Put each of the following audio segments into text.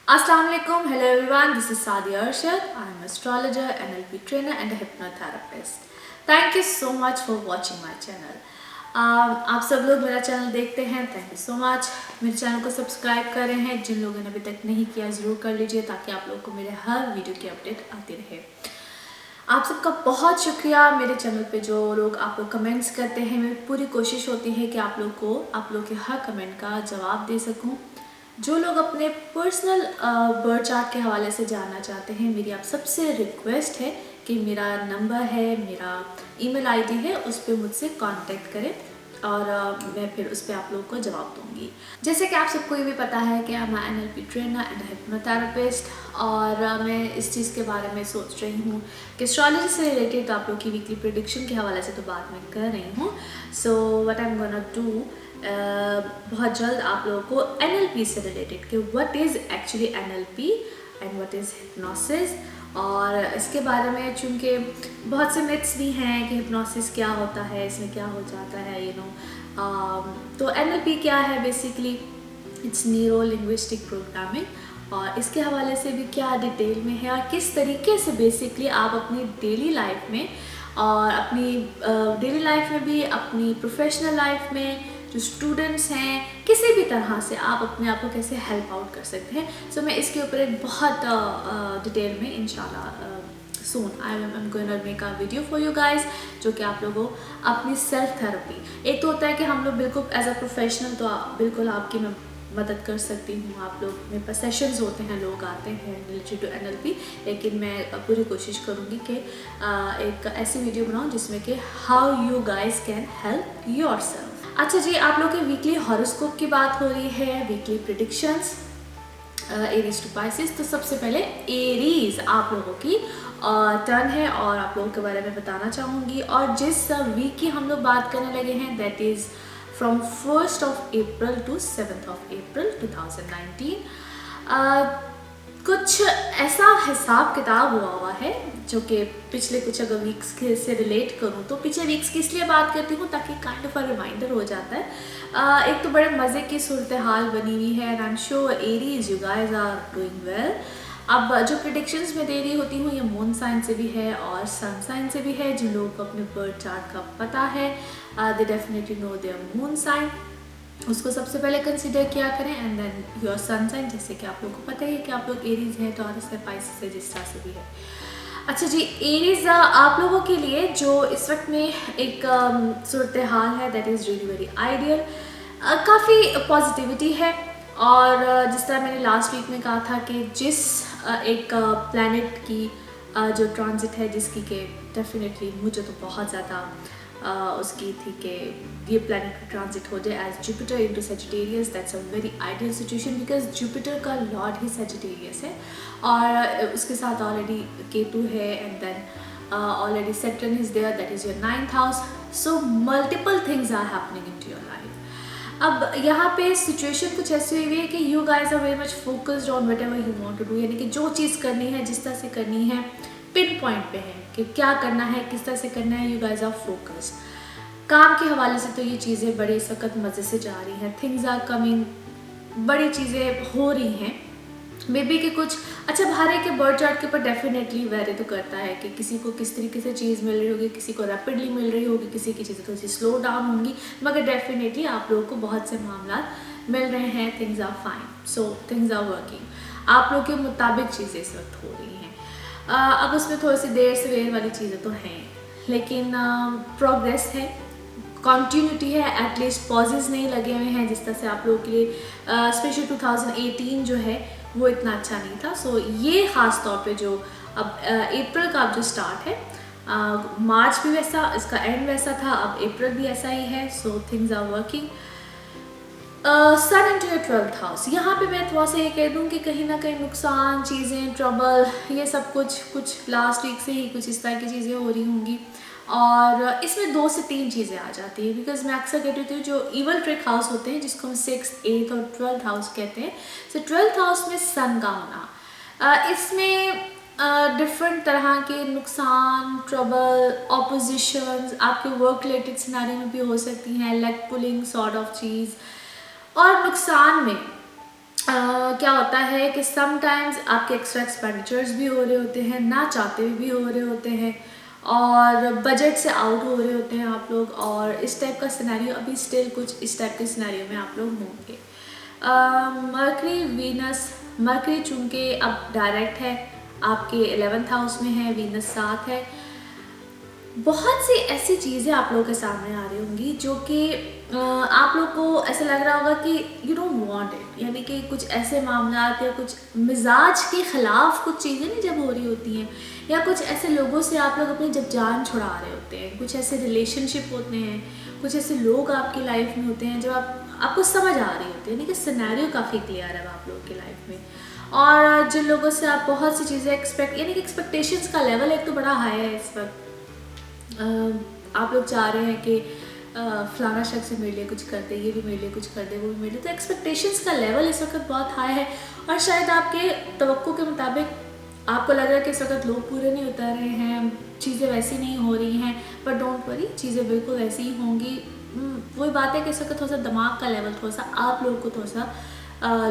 Assalamu alaikum. Hello everyone. This is Sadia Arshad. I am an astrologer, NLP trainer and a hypnotherapist. Thank you so much for watching my channel. आप सब लोग मेरा channel देखते हैं, thank you so much. मेरे channel को subscribe कर रहे हैं, जिन लोगों ने अभी तक नहीं किया ज़रूर कर लीजिए ताकि आप लोगों को मेरे हर वीडियो की अपडेट आती रहे। आप सबका बहुत शुक्रिया। मेरे चैनल पे जो लोग आप लोग कमेंट्स करते हैं, मेरी पूरी कोशिश होती है कि आप लोग के हर कमेंट का जवाब दे सकूं। जो लोग अपने पर्सनल बर्थ चार्ट के हवाले से जानना चाहते हैं, मेरी आप सबसे रिक्वेस्ट है कि मेरा नंबर है, मेरा ईमेल आईडी है, उस पर मुझसे कांटेक्ट करें और मैं फिर उस पर आप लोगों को जवाब दूंगी। जैसे कि आप सबको ये भी पता है कि मैं एनएलपी ट्रेनर एंड हिप्नोथेरेपिस्ट और मैं इस चीज़ के बारे में सोच रही हूँ कि एस्ट्रोलॉजी से रिलेटेड आप लोग की वीकली प्रेडिक्शन के हवाले से तो बात मैं कर रही हूँ। So what I am gonna do, बहुत जल्द आप लोगों को एनएलपी से रिलेटेड कि what is actually NLP and what is hypnosis, और इसके बारे में चूँकि बहुत से मिथ्स भी हैं कि हिप्नोसिस क्या होता है, इसमें क्या हो जाता है, तो एनएलपी क्या है, basically it's neuro linguistic programming, और इसके हवाले से भी क्या डिटेल में है और किस तरीके से बेसिकली आप अपनी डेली लाइफ में और अपनी डेली लाइफ में भी अपनी प्रोफेशनल लाइफ में जो स्टूडेंट्स हैं, किसी भी तरह से आप अपने आप को कैसे हेल्प आउट कर सकते हैं। सो मैं इसके ऊपर एक बहुत डिटेल में इंशाल्लाह soon I am going to make a video for you guys, जो कि आप लोगों अपनी सेल्फ थेरेपी, एक तो होता है कि हम लोग बिल्कुल एज अ प्रोफेशनल तो बिल्कुल आपकी मैं मदद कर सकती हूँ। आप लोग मेरे पास सेशंस होते हैं, लोग आते हैं रिलेटेड टू एनएलपी, लेकिन मैं पूरी कोशिश करूँगी कि एक ऐसी वीडियो बनाऊँ जिसमें कि how you guys can help yourself. अच्छा जी, आप लोग के वीकली हॉरोस्कोप की बात हो रही है, weekly predictions Aries to Pisces. तो सबसे पहले एरीज आप लोगों की टर्न है और आप लोगों के बारे में बताना चाहूँगी। और जिस वीक की हम लोग बात करने लगे हैं, that is from 1st of April to 7th of April 2019। कुछ ऐसा हिसाब किताब हुआ है जो कि पिछले कुछ अगर वीक्स से रिलेट करूँ तो पिछले वीक्स की इसलिए बात करती हूँ ताकि काइंड ऑफ अ रिमाइंडर हो जाता है। एक तो बड़े मज़े की सूरत हाल बनी हुई है and I am sure Aries you guys are doing well. अब जो प्रेडिक्शंस मैं दे रही होती हूँ, ये मून साइन से भी है और सन साइन से भी है। जिन लोगों को अपने बर्थ चार्ट का पता है, they definitely know their moon sign, उसको सबसे पहले कंसिडर किया करें and then your sun sign. जैसे कि आप लोगों को पता ही है कि आप लोग एरीज है, टॉरस है, पाइसेस है, जिस तरह से भी है। अच्छा जी, एरीज आप लोगों के लिए जो इस वक्त में एक सूरत हाल है, that is really very ideal. काफ़ी पॉजिटिविटी है और जिस तरह मैंने लास्ट वीक में कहा था कि जिस एक प्लैनेट की जो ट्रांजिट है, जिसकी के डेफिनेटली मुझे तो बहुत ज़्यादा उसकी थी कि ये प्लैनेट का ट्रांजिट हो जाए as Jupiter into Sagittarius. That's a very ideal situation because Jupiter का लॉर्ड ही सजिटेरियस है और उसके साथ ऑलरेडी केतु है and then already Saturn is there, that is your 9th house. So multiple things are happening in to your life. अब यहाँ पे सिचुएशन कुछ ऐसी हुई है कि you guys are very much focused on whatever you want to do, यानी कि जो चीज़ करनी है, जिस तरह से करनी है, पिन पॉइंट पे है कि क्या करना है, किस तरह से करना है। You guys are focused. काम के हवाले से तो ये चीज़ें बड़े सख्त मज़े से जा रही हैं, थिंग्स आर कमिंग, बड़ी चीज़ें हो रही हैं। मे बी कि कुछ अच्छा हर एक के बर्थ चार्ट के ऊपर डेफिनेटली वेरी तो करता है कि किसी को किस तरीके से चीज़ मिल रही होगी, किसी को रैपिडली मिल रही होगी, किसी की चीज़ें थोड़ी सी स्लो डाउन होंगी, मगर डेफिनेटली आप लोगों को बहुत से मामला मिल रहे हैं। Things are fine, so things are working, आप लोग के मुताबिक चीज़ें इस वक्त हो रही हैं। अब उसमें थोड़ी सी देर सवेर वाली चीज़ें तो हैं, लेकिन प्रोग्रेस है, कॉन्टीन्यूटी है, एटलीस्ट पॉजेज नहीं लगे हुए हैं जिस तरह से आप लोगों के लिए स्पेशली 2018 जो है वो इतना अच्छा नहीं था। सो ये ख़ास तौर पे जो अब अप्रैल का अब जो स्टार्ट है, मार्च भी वैसा, इसका एंड वैसा था, अब अप्रैल भी ऐसा ही है। So things are working. Sun into your 12th house, यहाँ पे मैं थोड़ा सा ये कह दूँ कि कहीं ना कहीं नुकसान, चीज़ें, ट्रबल, ये सब कुछ लास्ट वीक से ही कुछ इस तरह की चीज़ें हो रही होंगी और इसमें 2 से 3 चीज़ें आ जाती हैं। बिकॉज मैं अक्सर कहती हूँ जो इवल ट्रिक हाउस होते हैं, जिसको हम 6th, 8th और 12th हाउस कहते हैं, सो 12th हाउस में सन का होना, इसमें डिफरेंट तरह के नुकसान, ट्रबल, ऑपोजिशंस आपके वर्क रिलेटेड सिनारी में भी हो सकती हैं, लेग पुलिंग सॉर्ट ऑफ चीज़। और नुकसान में क्या होता है कि समटाइम्स आपके एक्स्ट्रा एक्सपेंडिचर्स भी हो रहे होते हैं, ना चाहते हुए भी हो रहे होते हैं, और बजट से आउट हो रहे होते हैं आप लोग, और इस टाइप का सिनेरियो अभी स्टिल कुछ इस टाइप के सिनेरियो में आप लोग होंगे। मर्करी वीनस, मर्करी चूँकि अब डायरेक्ट है, आपके 11th हाउस में है, वीनस 7 है, बहुत सी ऐसी चीज़ें आप लोगों के सामने आ रही होंगी जो कि आप लोग को ऐसा लग रहा होगा कि यू डोंट वांट इट, यानी कि कुछ ऐसे मामला या कुछ मिजाज के ख़िलाफ़ कुछ चीज़ें नहीं जब हो रही होती हैं, या कुछ ऐसे लोगों से आप लोग अपनी जब जान छुड़ा रहे होते हैं, कुछ ऐसे रिलेशनशिप होते हैं, कुछ ऐसे लोग आपकी लाइफ में होते हैं जब आपको समझ आ रही होती है, यानी कि सिनेरियो काफ़ी क्लियर है आप लोगों की लाइफ में। और जिन लोगों से आप बहुत सी चीज़ें यानी कि एक्सपेक्टेशंस का लेवल एक तो बड़ा हाई है इस वक्त। आप लोग चाह रहे हैं कि फलाना शख्स से मेरे लिए कुछ कर दे, ये भी मेरे लिए कुछ कर दे, वो भी मेरे लिए, तो एक्सपेक्टेशंस का लेवल इस वक्त बहुत हाई है, और शायद आपके तवक्को के मुताबिक आपको लग रहा है कि इस वक्त लोग पूरे नहीं उतर रहे हैं, चीज़ें वैसी नहीं हो रही हैं, पर डोंट वरी, चीज़ें बिल्कुल वैसी ही होंगी। वही बात है कि इस वक्त थोड़ा सा दिमाग का लेवल थोड़ा सा आप लोगों को थोड़ा सा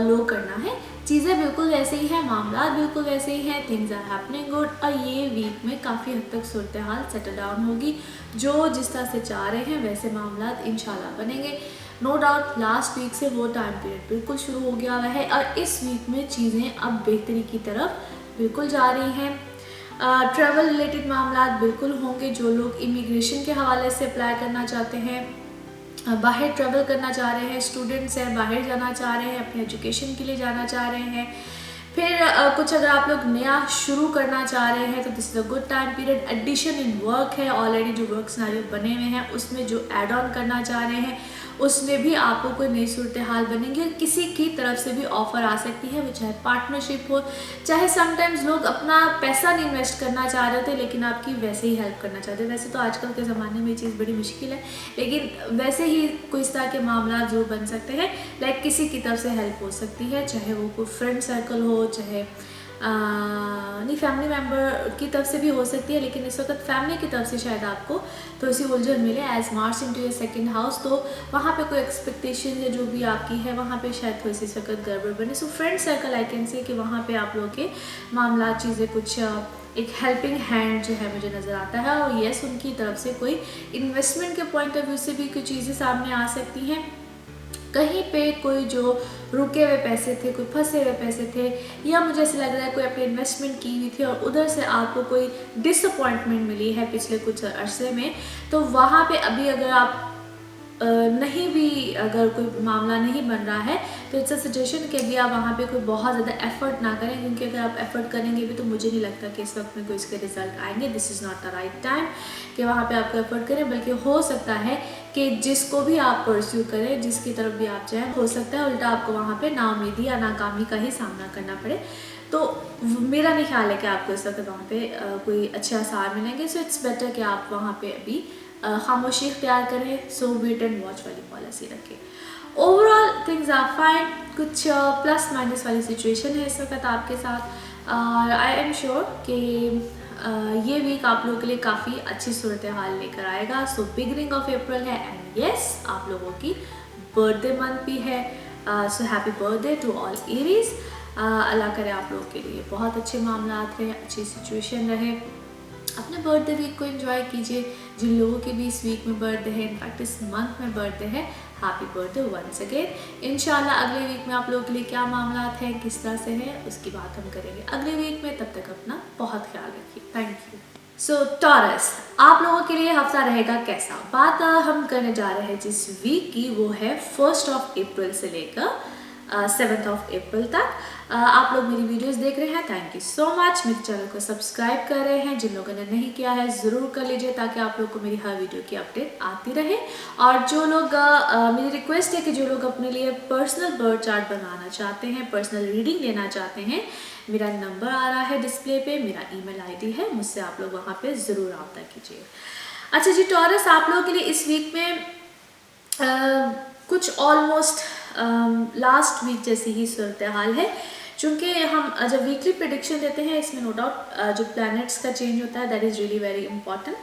लो करना है। चीज़ें बिल्कुल वैसे ही हैं, मामला बिल्कुल वैसे ही हैं, थिंग्स आर हैपनिंग गुड, और ये वीक में काफ़ी हद तक सूरत हाल सेटल डाउन होगी। जो जिस तरह से चाह रहे हैं वैसे मामला इंशाल्लाह बनेंगे। नो डाउट लास्ट वीक से वो टाइम पीरियड बिल्कुल शुरू हो गया हुआ है, और इस वीक में चीज़ें अब बेहतरी की तरफ बिल्कुल जा रही हैं। ट्रैवल रिलेटेड मामला बिल्कुल होंगे। जो लोग इमिग्रेशन के हवाले से अप्लाई करना चाहते हैं, बाहर ट्रैवल करना चाह रहे हैं, स्टूडेंट्स हैं, बाहर जाना चाह रहे हैं, अपने एजुकेशन के लिए जाना चाह रहे हैं, फिर कुछ अगर आप लोग नया शुरू करना चाह रहे हैं तो this is a good time period. Addition in work है, ऑलरेडी जो वर्क सिनेरियो बने हुए हैं उसमें जो ऐड ऑन करना चाह रहे हैं उसमें भी आपको कोई नई सूरत हाल बनेंगी, और किसी की तरफ से भी ऑफ़र आ सकती है, वो चाहे पार्टनरशिप हो, चाहे समटाइम्स लोग अपना पैसा नहीं इन्वेस्ट करना चाह रहे थे लेकिन आपकी वैसे ही हेल्प करना चाहते हैं। वैसे तो आजकल के ज़माने में ये चीज़ बड़ी मुश्किल है, लेकिन वैसे ही कोई इस तरह के मामला जो बन सकते हैं, लाइक किसी की तरफ से हेल्प हो सकती है, चाहे वो कोई फ्रेंड सर्कल हो, चाहे नहीं फैमिली मेम्बर की तरफ से भी हो सकती है, लेकिन इस वक्त फैमिली की तरफ से शायद आपको थोड़ी सी उलझन मिले as March into your second house, तो वहाँ पे कोई एक्सपेक्टेशन या जो भी आपकी है वहाँ पे शायद थोड़ी सी इस वक्त गड़बड़ बने। So friend circle I can say कि वहाँ पे आप लोगों के मामला चीज़ें कुछ एक हेल्पिंग हैंड जो है मुझे नज़र आता है, और येस उनकी तरफ से कोई इन्वेस्टमेंट के पॉइंट ऑफ व्यू से भी कुछ चीज़ें सामने आ सकती हैं। कहीं पे कोई जो रुके हुए पैसे थे, कोई फंसे हुए पैसे थे, या मुझे ऐसा लग रहा है कोई अपनी इन्वेस्टमेंट की हुई थी और उधर से आपको कोई डिसअपॉइंटमेंट मिली है पिछले कुछ अरसे में, तो वहाँ पे अभी अगर आप नहीं भी अगर कोई मामला नहीं बन रहा है तो इट्स अ सजेशन कि अभी आप वहाँ पे कोई बहुत ज़्यादा एफर्ट ना करें, क्योंकि अगर आप एफर्ट करेंगे भी तो मुझे नहीं लगता कि इस वक्त में कोई इसके रिजल्ट आएंगे। This is not the right time कि वहाँ पे आपको एफर्ट करें, बल्कि हो सकता है कि जिसको भी आप परस्यू करें, जिसकी तरफ भी आप जाएँ, हो सकता है उल्टा आपको वहाँ पर नाउमीदी या नाकामी का ही सामना करना पड़े। तो मेरा नहीं ख्याल है कि आपको इस वक्त वहाँ पे कोई अच्छे आसार मिलेंगे। सो इट्स बेटर कि आप वहाँ पे अभी खामोशी इख्तियार करें, सो वेट एंड वॉच वाली पॉलिसी रखें। ओवरऑल थिंग्स आर फाइन, कुछ प्लस माइनस वाली सिचुएशन है इस वक्त आपके साथ, और आई एम श्योर कि ये वीक आप लोगों के लिए काफ़ी अच्छी सूरत हाल लेकर आएगा। सो बिगनिंग ऑफ अप्रैल है, एंड येस आप लोगों की बर्थडे मंथ भी है, so happy birthday to all Aries. अल्लाह करे आप लोगों के लिए बहुत अच्छे मामला रहे, अच्छी सिचुएशन रहे, अपने बर्थडे वीक को एंजॉय कीजिए। जिन लोगों के भी इस वीक में बर्थडे है, इनफैक्ट इस मंथ में बर्थडे है, हैप्पी बर्थडे वंस अगेन। इंशाल्लाह अगले वीक में आप लोगों के लिए क्या मामला हैं, किस तरह से है, उसकी बात हम करेंगे अगले वीक में। तब तक अपना बहुत ख्याल रखिए, थैंक यू। सो टॉरस, आप लोगों के लिए हफ्ता रहेगा कैसा? बात हम करने जा रहे हैं जिस वीक की, वो है 1 अप्रैल से लेकर 7 अप्रैल तक। आप लोग मेरी वीडियोस देख रहे हैं, थैंक यू सो मच। मेरे चैनल को सब्सक्राइब कर रहे हैं, जिन लोगों ने नहीं किया है ज़रूर कर लीजिए, ताकि आप लोग को मेरी हर वीडियो की अपडेट आती रहे। और जो लोग मेरी रिक्वेस्ट है कि जो लोग अपने लिए पर्सनल बर्थ चार्ट बनाना चाहते हैं, पर्सनल रीडिंग लेना चाहते हैं, मेरा नंबर आ रहा है डिस्प्ले पे, मेरा ईमेल आईडी है, मुझसे आप लोग वहाँ पे ज़रूर रब्ता कीजिए। अच्छा जी टॉरस, आप लोगों के लिए इस वीक में कुछ ऑलमोस्ट लास्ट वीक जैसी ही सूरत हाल है, चूँकि हम जब वीकली प्रेडिक्शन देते हैं इसमें नो डाउट जो प्लैनेट्स का चेंज होता है that is really very important.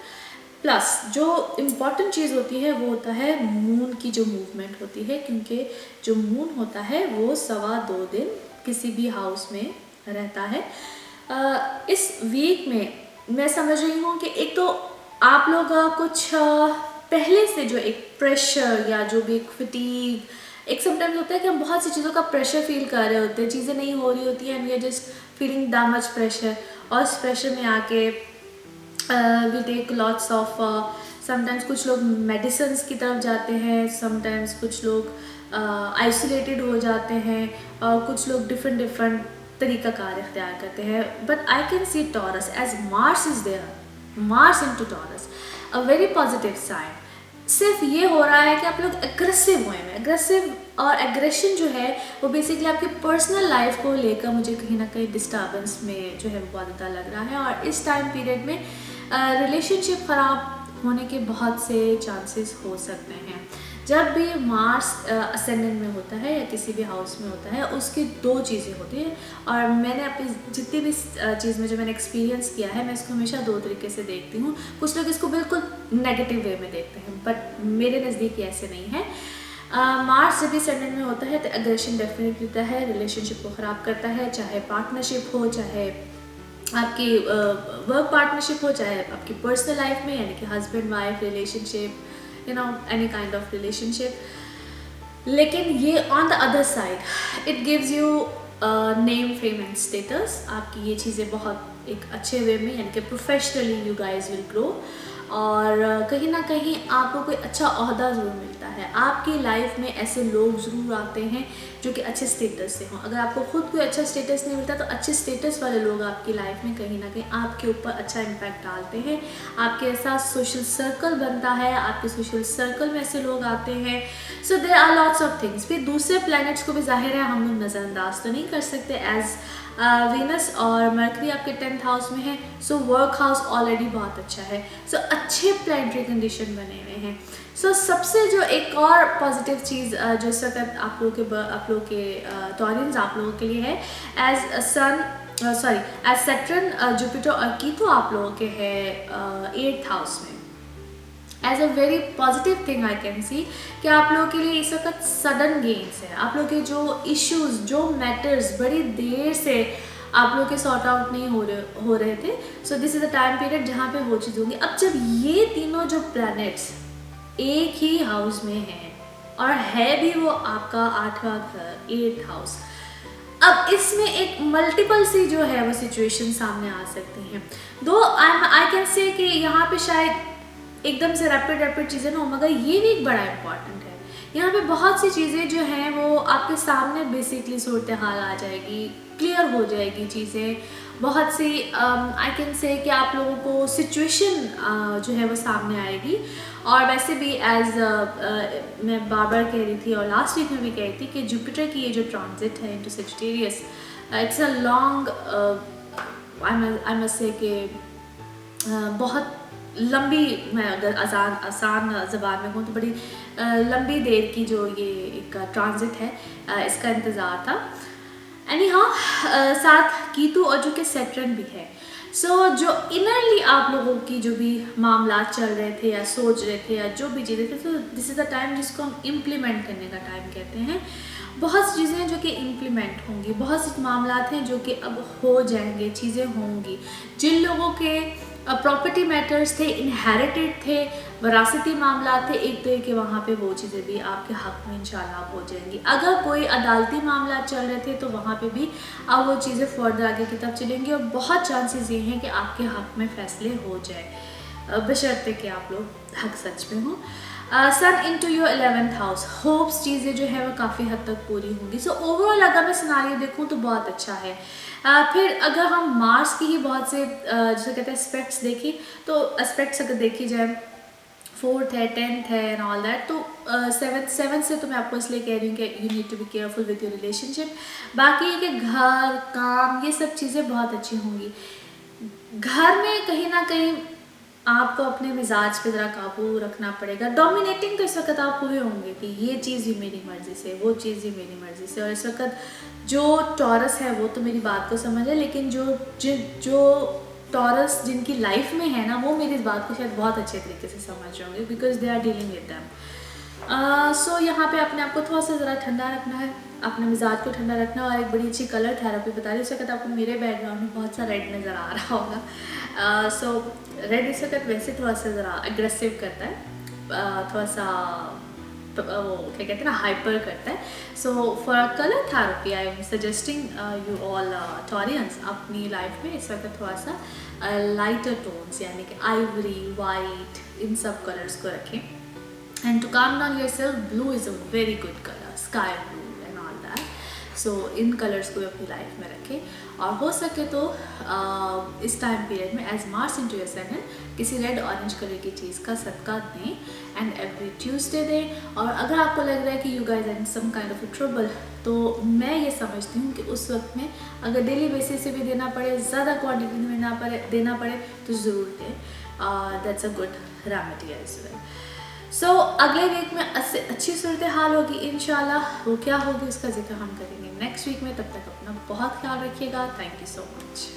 Plus जो इम्पॉर्टेंट चीज़ होती है वो होता है मून की जो मूवमेंट होती है, क्योंकि जो मून होता है वो 2.25 दिन किसी भी हाउस में रहता है। इस वीक में मैं समझ रही हूँ कि एक तो आप लोग कुछ पहले से जो एक प्रेशर या जो भी एक फटीग, एक समटाइम्स होता है कि हम बहुत सी चीज़ों का प्रेशर फील कर रहे होते हैं, चीज़ें नहीं हो रही होती हैं and we are just feeling that much pressure, और इस प्रेशर में आके we take lots of sometimes कुछ लोग मेडिसिन्स की तरफ जाते हैं, समटाइम्स कुछ लोग आइसोलेटेड हो जाते हैं, और कुछ लोग डिफरेंट तरीका कार इख्तियार करते हैं। But I can see Taurus as Mars is there, Mars into Taurus, a very positive sign. सिर्फ ये हो रहा है कि आप लोग एग्रेसिव हुए हैं, एग्रेसिव, और एग्रेशन जो है वो बेसिकली आपकी पर्सनल लाइफ को लेकर मुझे कहीं ना कहीं डिस्टर्बेंस में जो है वो बहुत ज़्यादा लग रहा है। और इस टाइम पीरियड में रिलेशनशिप ख़राब होने के बहुत से चांसेस हो सकते हैं। जब भी मार्स असेंडेंट में होता है या किसी भी हाउस में होता है, उसकी 2 चीज़ें होती हैं, और मैंने अपनी जितनी भी चीज़ में जो मैंने एक्सपीरियंस किया है, मैं इसको हमेशा 2 तरीके से देखती हूँ। कुछ लोग इसको बिल्कुल नेगेटिव वे में देखते हैं, बट मेरे नज़दीक ऐसे नहीं है। मार्स जब भी असेंडेंट में होता है तो एग्रेशन डेफिनेटली होता है, रिलेशनशिप को ख़राब करता है, चाहे पार्टनरशिप हो, चाहे आपकी वर्क पार्टनरशिप हो, चाहे आपकी पर्सनल लाइफ में यानी कि husband wife relationship, any kind of relationship. लेकिन ये on the other side it gives you name, fame and status. आपकी ये चीज़ें बहुत एक अच्छे वे में यानी कि professionally you guys will grow, और कहीं ना कहीं आपको कोई अच्छा ओहदा ज़रूर मिलता है। आपकी लाइफ में ऐसे लोग ज़रूर आते हैं जो कि अच्छे स्टेटस से हों। अगर आपको खुद कोई अच्छा स्टेटस नहीं मिलता तो अच्छे स्टेटस वाले लोग आपकी लाइफ में कहीं ना कहीं आपके ऊपर अच्छा इम्पैक्ट डालते हैं। आपके ऐसा सोशल सर्कल बनता है, आपके सोशल सर्कल में ऐसे लोग आते हैं। So there are lots of things. फिर दूसरे प्लैनेट्स को भी जाहिर है हम लोग नज़रअंदाज तो नहीं कर सकते, एज वीनस और मरकरी आपके 10th हाउस में है, सो वर्क हाउस ऑलरेडी बहुत अच्छा है, सो अच्छे प्लैनेटरी कंडीशन बने हुए हैं। सो सबसे जो एक और पॉजिटिव चीज़ जो इस वक्त आप लोगों के टॉरियंस आप लोगों के लिए है, as sun as Saturn, Jupiter और कीतु आप लोगों के है 8th हाउस में। As a very positive thing I can see कि आप लोगों के लिए इस वक्त सडन गेन्स है। आप लोगों के जो इश्यूज, जो मैटर्स बड़ी देर से आप लोग के सॉर्ट आउट नहीं हो रहे थे, so this is the time period जहाँ पे वो चीज़ होंगी। अब जब ये तीनों जो प्लैनेट्स एक ही हाउस में हैं और है भी वो आपका 8वां घर 8th हाउस, अब इसमें एक मल्टीपल सी जो है वो सिचुएशन सामने आ सकती हैं। दो आई कैन से कि यहाँ पे शायद एकदम से रैपिड चीज़ें ना हो, मगर ये भी एक बड़ा इम्पॉर्टेंट है। यहाँ पे बहुत सी चीज़ें जो हैं वो आपके सामने बेसिकली सूरत हाल आ जाएगी, क्लियर हो जाएगी चीज़ें। बहुत सी आई कैन से कि आप लोगों को सिचुएशन जो है वो सामने आएगी। और वैसे भी एज मैं बार बार कह रही थी और लास्ट वीक में भी कह रही थी कि जुपिटर की ये जो ट्रांजिट है into Sagittarius, it's a long, I must say कि बहुत लंबी, मैं अगर आसान ज़बान में कहूँ तो बड़ी लंबी देर की जो ये एक ट्रांजिट है, इसका इंतज़ार था। एनी हाउ साथ कीतु और जो कि सैटर्न भी है। सो जो इनरली आप लोगों की जो भी मामला चल रहे थे या सोच रहे थे या जो भी चीज़ें थे, तो दिस इज़ द टाइम जिसको हम इम्प्लीमेंट करने का टाइम कहते हैं। बहुत सी चीज़ें हैं जो कि इम्प्लीमेंट होंगी, बहुत से मामला हैं जो कि अब हो जाएंगे, चीज़ें होंगी। जिन लोगों के प्रॉपर्टी मैटर्स थे, इनहेरिटेड थे, वरासती मामला थे, एक तरह के वहाँ पे वो चीज़ें भी आपके हक में इंशाल्लाह हो जाएंगी। अगर कोई अदालती मामला चल रहे थे तो वहाँ पे भी अब वो चीज़ें फर्दर आगे की तरफ चलेंगी और बहुत चांसेस ये हैं कि आपके हक में फैसले हो जाए, बशर्ते कि आप लोग हक सच में हो। Sun into your 11th house, hopes चीज़ें जो है वो काफ़ी हद तक पूरी होंगी। सो ओवरऑल अगर मैं सिनारियो देखूँ तो बहुत अच्छा है। फिर अगर हम मार्स की ही बहुत से जैसे कहते हैं एस्पेक्ट्स देखी, तो एस्पेक्ट्स अगर देखी जाए 4th है, 10th है एंड ऑल दैट, तो 7th से तो मैं आपको इसलिए कह रही हूँ कि you need to be careful with your relationship. बाकी ये कि घर, काम, ये सब चीज़ें बहुत अच्छी होंगी। घर में कहीं ना कहीं आपको अपने मिजाज पे ज़रा काबू रखना पड़ेगा। डोमिनेटिंग तो इस वक्त आप हुए होंगे कि ये चीज़ भी मेरी मर्ज़ी से, वो चीज़ भी मेरी मर्ज़ी से। और इस वक्त जो टॉरस है वो तो मेरी बात को समझे, लेकिन जो टॉरस जिनकी लाइफ में है ना, वो मेरी इस बात को शायद बहुत अच्छे तरीके से समझ रहे होंगे, because they are dealing with them. So यहाँ पे अपने आप को थोड़ा सा ज़रा ठंडा रखना है, अपने मिजाज को ठंडा रखना है। और एक बड़ी अच्छी कलर थेरेपी बता रही है, इस वक्त आपको मेरे बैकग्राउंड में बहुत सा रेड नज़र आ रहा होगा। सो रेड इस वक्त वैसे थोड़ा सा ज़रा एग्रेसिव करता है, थोड़ा सा वो क्या कहते हैं ना, हाइपर करता है। So for a colour therapy I am suggesting you all Taureans अपनी लाइफ में इस वक्त थोड़ा सा लाइटर टोन्स यानी कि आइवरी, वाइट, इन सब कलर्स को रखें। And to calm down yourself, blue is a very good colour, sky blue and all that. So इन कलर्स को अपनी लाइफ में रखें। और हो सके तो इस टाइम पीरियड में as Mars into your seven किसी रेड ऑरेंज कलर की चीज़ का सदका दें एंड एवरी ट्यूसडे दें। और अगर आपको लग रहा है कि you guys are in some kind of trouble, तो मैं ये समझती हूँ कि उस वक्त में अगर डेली बेसिस से भी देना पड़े, ज़्यादा क्वान्टिटी में देना पड़े तो ज़रूर दें। That's a good remedy as well. So अगले वीक में अच्छी सूरत हाल होगी इंशाल्लाह। वो क्या होगी उसका जिक्र हम करेंगे नेक्स्ट वीक में। तब तक अपना बहुत ख्याल रखिएगा। Thank you so much.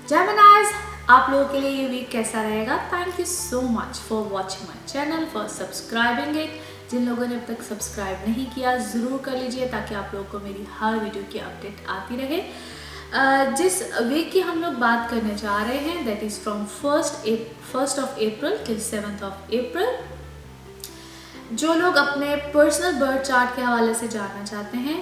Geminis, आप लोगों के लिए ये वीक कैसा रहेगा? Thank you so much for watching my channel, for subscribing it. जिन लोगों ने अब तक सब्सक्राइब नहीं किया ज़रूर कर लीजिए, ताकि आप लोगों को मेरी हर वीडियो की अपडेट आती रहे। जिस वीक की हम लोग बात करने जा रहे हैं, that is from 1st of April till 7th of April। जो लोग अपने पर्सनल बर्थ चार्ट के हवाले से जानना चाहते हैं,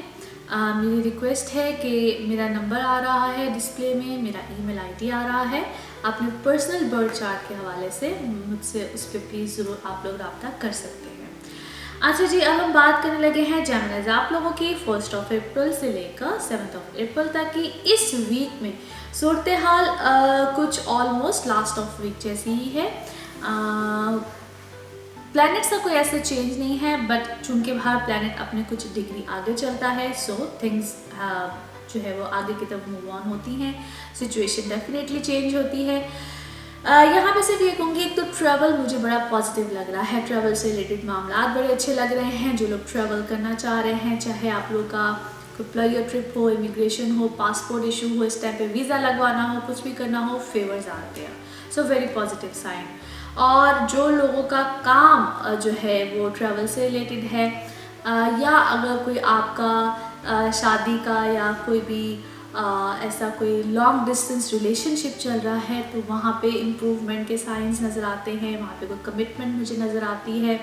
मेरी रिक्वेस्ट है कि मेरा नंबर आ रहा है डिस्प्ले में, मेरा ईमेल आईडी आ रहा है, अपने पर्सनल बर्थ चार्ट के हवाले से मुझसे उस पर प्लीज़ ज़रूर आप लोग रब्ता कर सकते हैं। अच्छा जी, अब हम बात करने लगे हैं जेमिनीज आप लोगों की 1st of April से लेकर 7th of April तक की। इस वीक में सूरत हाल कुछ ऑलमोस्ट लास्ट ऑफ वीक जैसी ही है। प्लैनेट्स का कोई ऐसा चेंज नहीं है, बट चूंकि हर प्लैनेट अपने कुछ डिग्री आगे चलता है, सो थिंग्स जो है वो आगे की तरफ मूव ऑन होती हैं, सिचुएशन डेफिनेटली चेंज होती है। यहाँ पे सिर्फ ये कहूँगी, एक तो ट्रैवल मुझे बड़ा पॉजिटिव लग रहा है, ट्रैवल से रिलेटेड मामला बड़े अच्छे लग रहे हैं। जो लोग ट्रैवल करना चाह रहे हैं, चाहे आप लोग का कोई प्लेयर ट्रिप हो, इमिग्रेशन हो, पासपोर्ट इशू हो, इस टाइम पे वीज़ा लगवाना हो, कुछ भी करना हो, फेवर्स आते हैं। So very positive sign. और जो लोगों का काम जो है वो ट्रैवल से रिलेटेड है, या अगर कोई आपका शादी का या कोई भी ऐसा कोई लॉन्ग डिस्टेंस रिलेशनशिप चल रहा है, तो वहाँ पे इम्प्रूवमेंट के साइंस नज़र आते हैं, वहाँ पे कोई कमिटमेंट मुझे नज़र आती है।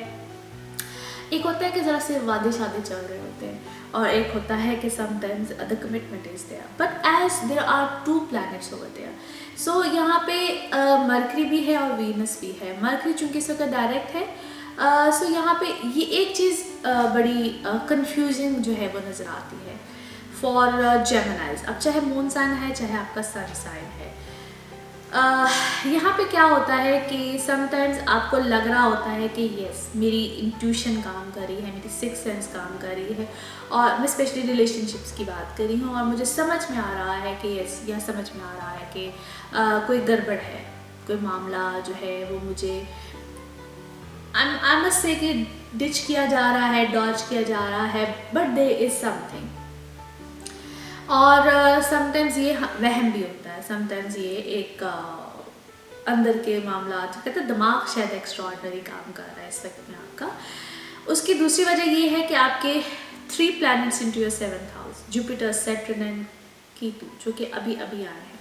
एक होता है कि ज़रा से वादे शादी चल रहे होते हैं, और एक होता है कि sometimes the commitment is there, but as there are 2 planets over there. So यहाँ पे मरकरी भी है और वीनस भी है। मरकरी चूँकि इस वक्त डायरेक्ट है, सो यहाँ पे ये एक चीज़ बड़ी कंफ्यूजिंग जो है वो नज़र आती है फॉर जेमिनीज। अब चाहे मून साइन है, चाहे आपका सन साइन है, यहाँ पे क्या होता है कि समटाइम्स आपको लग रहा होता है कि यस मेरी इंट्यूशन काम कर रही है, मेरी सिक्स सेंस काम कर रही है, और मैं स्पेशली रिलेशनशिप्स की बात कर रही हूँ, और मुझे समझ में आ रहा है कि यस, या समझ में आ रहा है कि कोई गड़बड़ है, कोई मामला जो है वो मुझे आई मस्ट से कि डिच किया जा रहा है, डॉज किया जा रहा है, बट देयर इज़ समथिंग। और समटाइम्स ये वहम भी होता है, समटाइम्स ये एक अंदर के मामला, कहते हैं दिमाग शायद एक्स्ट्राऑर्डिनरी काम कर रहा है इस वक्त में आपका। उसकी दूसरी वजह ये है कि आपके 3 planets into your 7th house, Jupiter, Saturn and Ketu, जो कि अभी अभी आए हैं।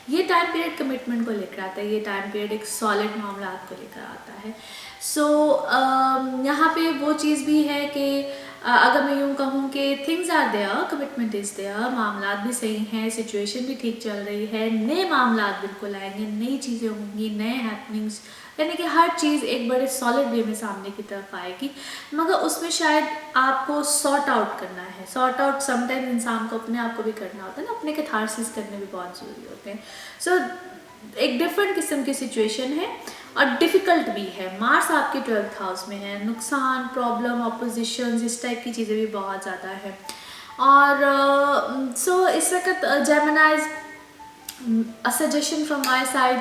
ये टाइम पीरियड कमिटमेंट को लेकर आता है, ये टाइम पीरियड एक सॉलिड मामला को लेकर आता है। सो यहाँ पे वो चीज़ भी है कि अगर मैं यूँ कहूँ कि things are there, commitment is there, मामला भी सही हैं, सिचुएशन भी ठीक चल रही है, नए मामला बिल्कुल आएंगे, नई चीज़ें होंगी, नए हैपनिंग्स, यानी कि हर चीज़ एक बड़े सॉलिड वे में सामने की तरफ आएगी। मगर उसमें शायद आपको सॉर्ट आउट करना है। सॉर्ट आउट समटाइम इंसान को अपने आप को भी करना होता है ना, अपने कैथारसिस करने भी बहुत ज़रूरी होते हैं। सो एक डिफरेंट किस्म की सिचुएशन है और डिफ़िकल्ट भी है। मार्स आपके 12th हाउस में है, नुकसान, प्रॉब्लम, ऑपोजिशंस, इस टाइप की चीज़ें भी बहुत ज़्यादा है। और सो इस वक्त Geminis, a suggestion from my side,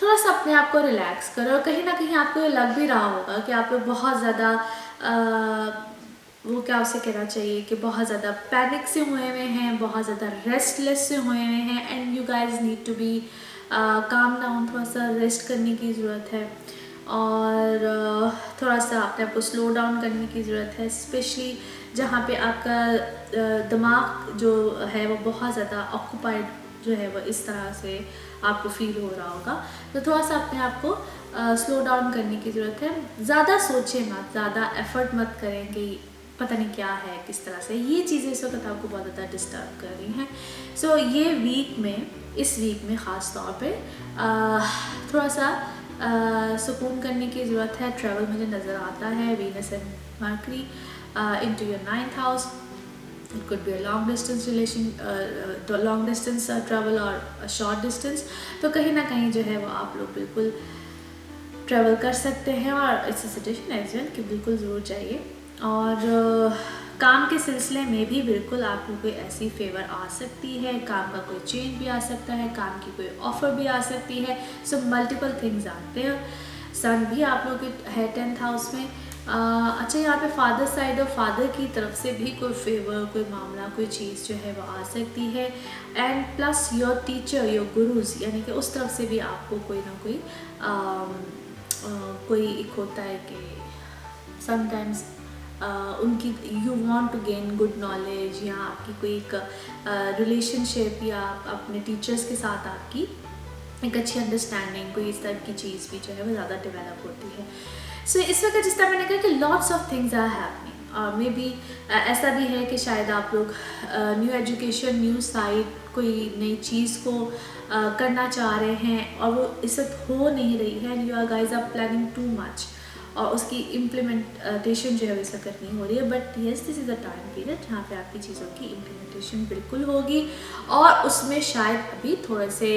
थोड़ा सा अपने आप को रिलैक्स करो। और कहीं ना कहीं आपको ये लग भी रहा होगा कि आप लोग बहुत ज़्यादा वो क्या उसे कहना चाहिए कि बहुत ज़्यादा पैनिक से हुए हुए हैं, बहुत ज़्यादा रेस्टलेस से हुए हुए हैं, and you guys need to be calm down, थोड़ा सा रेस्ट करने की ज़रूरत है और थोड़ा सा अपने आप को स्लो डाउन करने की ज़रूरत है, स्पेशली जहाँ पे आपका दिमाग जो है वो बहुत ज़्यादा ऑक्यूपाइड जो है वो इस तरह से आपको फील हो रहा होगा। तो थोड़ा सा अपने आप को स्लो डाउन करने की ज़रूरत है। ज़्यादा सोचें मत, ज़्यादा एफर्ट मत करें कि पता नहीं क्या है, किस तरह से ये चीज़ें इस वक्त आपको बहुत ज़्यादा डिस्टर्ब कर रही हैं। सो ये इस वीक में ख़ास तौर पे थोड़ा सा सुकून करने की ज़रूरत है। ट्रैवल मुझे नज़र आता है, Venus and mercury into your 9th house. It could be a long distance travel or a short distance. तो कहीं ना कहीं जो है वो आप लोग बिल्कुल ट्रैवल कर सकते हैं और it's a suggestion as well कि बिल्कुल ज़रूर चाहिए। और काम के सिलसिले में भी बिल्कुल आपको कोई ऐसी फेवर आ सकती है, काम का कोई चेंज भी आ सकता है, काम की कोई ऑफ़र भी आ सकती है। सो मल्टीपल थिंग्स आते हैं। सन भी आप लोग के है 10th हाउस में। अच्छा, यहाँ पे फादर साइड और फादर की तरफ से भी कोई फेवर, कोई मामला, कोई चीज़ जो है वो आ सकती है। And plus your teacher, your gurus, यानी कि उस तरफ से भी आपको कोई ना कोई एक होता है कि समटाइम्स उनकी you want to gain good knowledge, या आपकी कोई एक रिलेशनशिप या अपने टीचर्स के साथ आपकी एक अच्छी अंडरस्टैंडिंग, कोई इस तरह की चीज़ भी जो है वो ज़्यादा डेवलप होती है। सो इस वक्त जिस तरह मैंने कहा कि lots of things are happening, और मे बी ऐसा भी है कि शायद आप लोग न्यू एजुकेशन, न्यू साइट, कोई नई चीज़ को करना चाह रहे हैं और वो इस वक्त हो नहीं रही है। You are guys are planning too much और उसकी इम्प्लीमेंटेशन जो है वैसा करनी हो रही है। But yes, this is a time period जहाँ पे आपकी चीज़ों की इम्प्लीमेंटेशन बिल्कुल होगी, और उसमें शायद अभी थोड़े से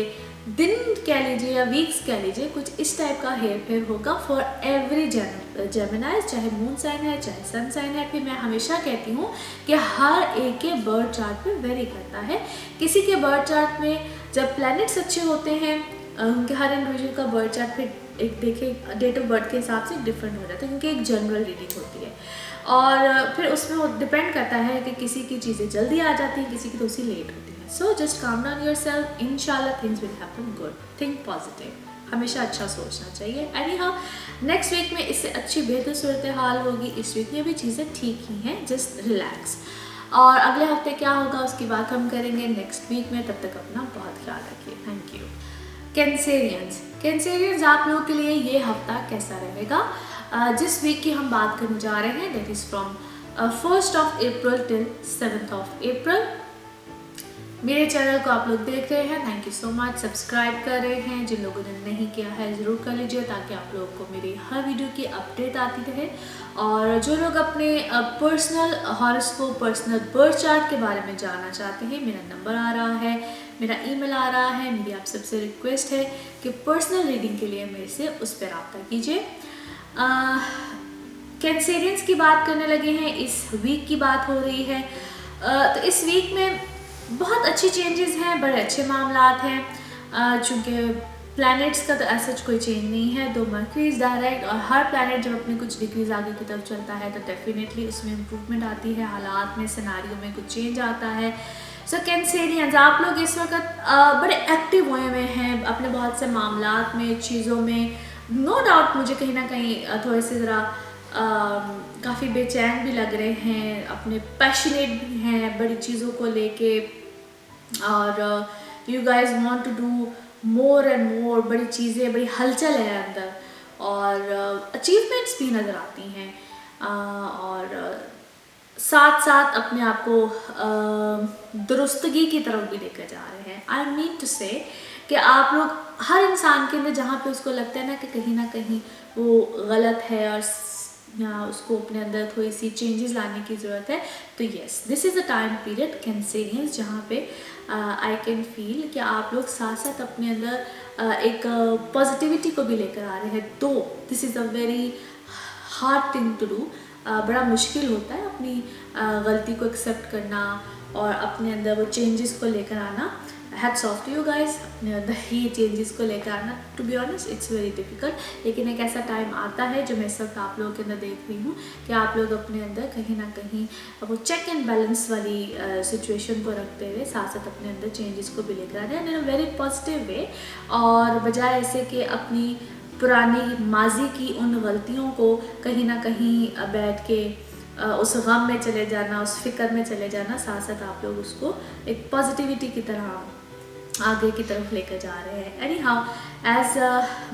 दिन कह लीजिए या वीक्स कह लीजिए, कुछ इस टाइप का हेर फेर होगा फॉर एवरी जेमिनाई, चाहे मून साइन है चाहे सन साइन है। फिर मैं हमेशा कहती हूँ कि हर एक के बर्थ चार्ट पे वेरी करता है। किसी के बर्थ चार्ट में जब प्लैनेट्स अच्छे होते हैं, उनके हर इंडिविजुअल का बर्थ चार्ट फिर एक देखें डेट ऑफ बर्थ के हिसाब से डिफरेंट हो जाता है, क्योंकि एक जनरल रीडिंग होती है और फिर उसमें डिपेंड करता है कि किसी की चीज़ें जल्दी आ जाती हैं, किसी की थोड़ी सी लेट होती है। So just calm down yourself, इंशाल्लाह things will happen good, think positive, हमेशा अच्छा सोचना चाहिए। एनी हाउ, नेक्स्ट वीक में इससे अच्छी बेहतर सूरत हाल होगी। इस वीक में भी चीज़ें ठीक ही हैं, जस्ट रिलैक्स। और अगले हफ्ते क्या होगा उसकी बात हम करेंगे नेक्स्ट वीक में। तब तक अपना बहुत ख्याल रखिए। Thank you. कैंसेरियंस आप लोगों के लिए ये हफ्ता कैसा रहेगा? जिस वीक की हम बात करने जा रहे हैं, that is from 1st of April till 7th of April। मेरे चैनल को आप लोग देख रहे हैं, thank you so much. Subscribe कर रहे हैं, जिन लोगों ने नहीं किया है ज़रूर कर लीजिए, ताकि आप लोगों को मेरी हर वीडियो की अपडेट आती रहे। और जो लोग अपने personal horoscope, personal birth chart के बारे में जानना चाहते हैं, मेरा नंबर आ रहा है, मेरा ईमेल आ रहा है। मेरी आप सबसे रिक्वेस्ट है कि पर्सनल रीडिंग के लिए मेरे से उस पर रब्ता कीजिए। कैंसेरियंस की बात करने लगे हैं, इस वीक की बात हो रही है। तो इस वीक में बहुत अच्छी चेंजेस हैं, बड़े अच्छे मामलात हैं। चूँकि प्लैनेट्स का तो ऐसा कोई चेंज नहीं है, 2 मर्करी डायरेक्ट, और हर प्लैनेट जब अपने कुछ डिग्रीज आगे की तरफ चलता है तो डेफिनेटली उसमें इम्प्रूवमेंट आती है, हालात में, सिनारियो में कुछ चेंज आता है। सो कैंसेरियंस आप लोग इस वक्त बड़े एक्टिव हुए हुए हैं अपने बहुत से मामलात में, चीज़ों में। नो डाउट मुझे कहीं ना कहीं थोड़े से ज़रा काफ़ी बेचैन भी लग रहे हैं, अपने पैशनेट भी हैं बड़ी चीज़ों को लेके, और you guys want to do more and more, बड़ी चीज़ें, बड़ी हलचल है अंदर, और अचीवमेंट्स भी नज़र आती हैं, और साथ साथ अपने आप को दुरुस्तगी की तरफ भी लेकर जा रहे हैं। आई मीन टू से कि आप लोग, हर इंसान के अंदर जहाँ पे उसको लगता है ना कहीं वो गलत है और या उसको अपने अंदर थोड़ी सी चेंजेस लाने की ज़रूरत है, तो yes, this is a time period Cancerians जहाँ पे आई कैन फील कि आप लोग साथ साथ अपने अंदर एक पॉजिटिविटी को भी लेकर आ रहे हैं। तो this is a very hard thing to do, बड़ा मुश्किल होता है अपनी गलती को एक्सेप्ट करना और अपने अंदर वो चेंजेस को लेकर आना hats off to you guys अपने अंदर ही चेंजेस को लेकर आना। To be honest it's very difficult, लेकिन एक ऐसा टाइम आता है जो मैं इस वक्त आप लोगों के अंदर देख रही हूँ कि आप लोग अपने अंदर कहीं ना कहीं वो चेक एंड बैलेंस वाली सिचुएशन को रखते हुए साथ साथ अपने अंदर चेंजेस को भी लेकर आ रहे हैं इन अ वेरी पॉजिटिव वे, और बजाय ऐसे कि अपनी पुरानी माजी की उन गलतियों को कहीं ना कहीं बैठ के उस गम में चले जाना, उस फिक्र में चले जाना, साथ साथ आप लोग उसको एक पॉजिटिविटी की तरह आगे की तरफ लेकर जा रहे हैं। Anyhow, as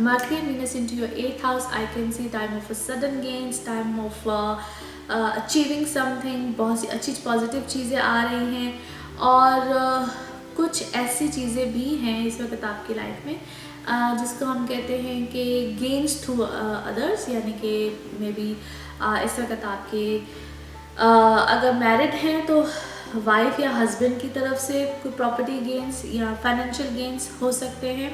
Mercury and Venus into your 8th house, I can see time of a sudden gains, time of achieving something, बहुत सी अच्छी पॉजिटिव चीज़ें आ रही हैं, और कुछ ऐसी चीज़ें भी हैं इस वक्त आपकी लाइफ में जिसको हम कहते हैं कि गेन्स थ्रू अदर्स, यानी कि मे बी इस वक्त आपके अगर मैरिड हैं तो वाइफ या हस्बैंड की तरफ से कोई प्रॉपर्टी गेन्स या फाइनेंशियल गेन्स हो सकते हैं,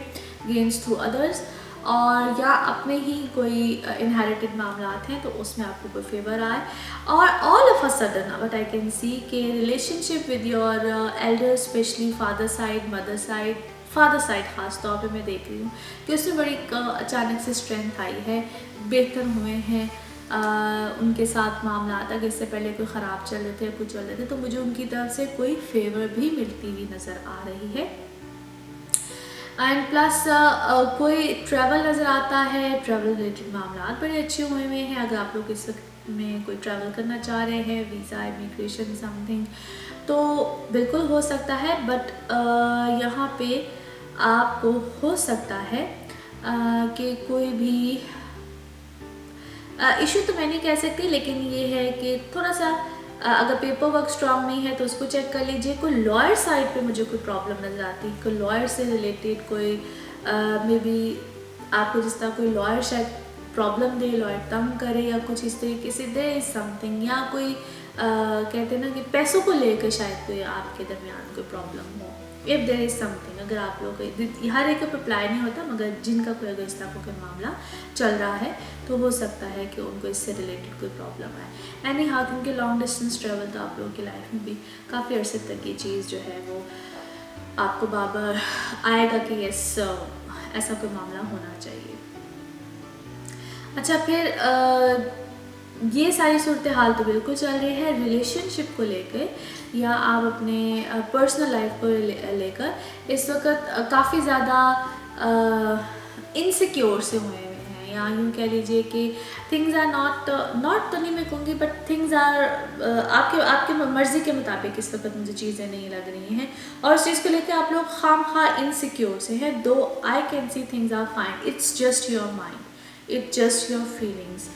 गेन्स थ्रू अदर्स, और या अपने ही कोई इनहेरिटेड मामलात हैं तो उसमें आपको कोई फेवर आए। और all of a sudden what I can see के relationship with your elder, specially father side, mother side, father side ख़ास तौर पे मैं देख रही हूँ कि उसमें बड़ी अचानक से स्ट्रेंथ आई है, बेहतर हुए हैं उनके साथ मामला आता कि इससे पहले कोई ख़राब चल रहे थे, कुछ चल रहे थे, तो मुझे उनकी तरफ से कोई फेवर भी मिलती हुई नज़र आ रही है। एंड प्लस कोई ट्रैवल नज़र आता है, ट्रैवल रिलेटेड मामला बड़े अच्छे हुए हैं। अगर आप लोग इस वक्त में कोई ट्रैवल करना चाह रहे हैं, वीज़ा, इमिग्रेशन समथिंग, तो बिल्कुल हो सकता है, बट यहाँ पे आपको हो सकता है कि कोई भी इशू तो मैं नहीं कह सकती, लेकिन ये है कि थोड़ा सा अगर पेपर वर्क स्ट्रांग नहीं है तो उसको चेक कर लीजिए। कोई लॉयर साइड पे मुझे कोई प्रॉब्लम नज़र आती है, कोई लॉयर से रिलेटेड कोई मे बी आपको जिस तरह कोई लॉयर शायद प्रॉब्लम दे, लॉयर तंग करे या कुछ इस तरीके से दे समथिंग, या कोई कहते हैं ना कि पैसों को लेकर शायद कोई आपके दरमियान कोई प्रॉब्लम हो। इफ़ देयर इज़ समथिंग, अगर आप लोग हर एक पर अप्लाई नहीं होता, मगर जिनका कोई अगर इस तरह का कोई मामला चल रहा है तो हो सकता है कि उनको इससे रिलेटेड कोई प्रॉब्लम आए। एनी हाउ, क्योंकि लॉन्ग डिस्टेंस ट्रैवल तो आप लोगों की लाइफ में भी काफ़ी अरसे तक ये चीज़ जो है वो आपको बार बार आएगा कि यस ऐसा कोई मामला होना चाहिए। अच्छा, फिर ये सारी सूरत हाल तो बिल्कुल चल रही है रिलेशनशिप को लेकर या आप अपने पर्सनल लाइफ को लेकर इस वक्त काफ़ी ज़्यादा इनसिक्योर से हुए हैं, या यूँ कह लीजिए कि थिंग्स आर नॉट तो नहीं मैं कहूँगी, बट थिंग्स आर आपके मर्ज़ी के मुताबिक इस वक्त मुझे चीज़ें नहीं लग रही हैं, और उस चीज़ को लेकर आप लोग खामखा इनसिक्योर से हैं। Though I can see things are fine, it's just your mind, it's just your feelings,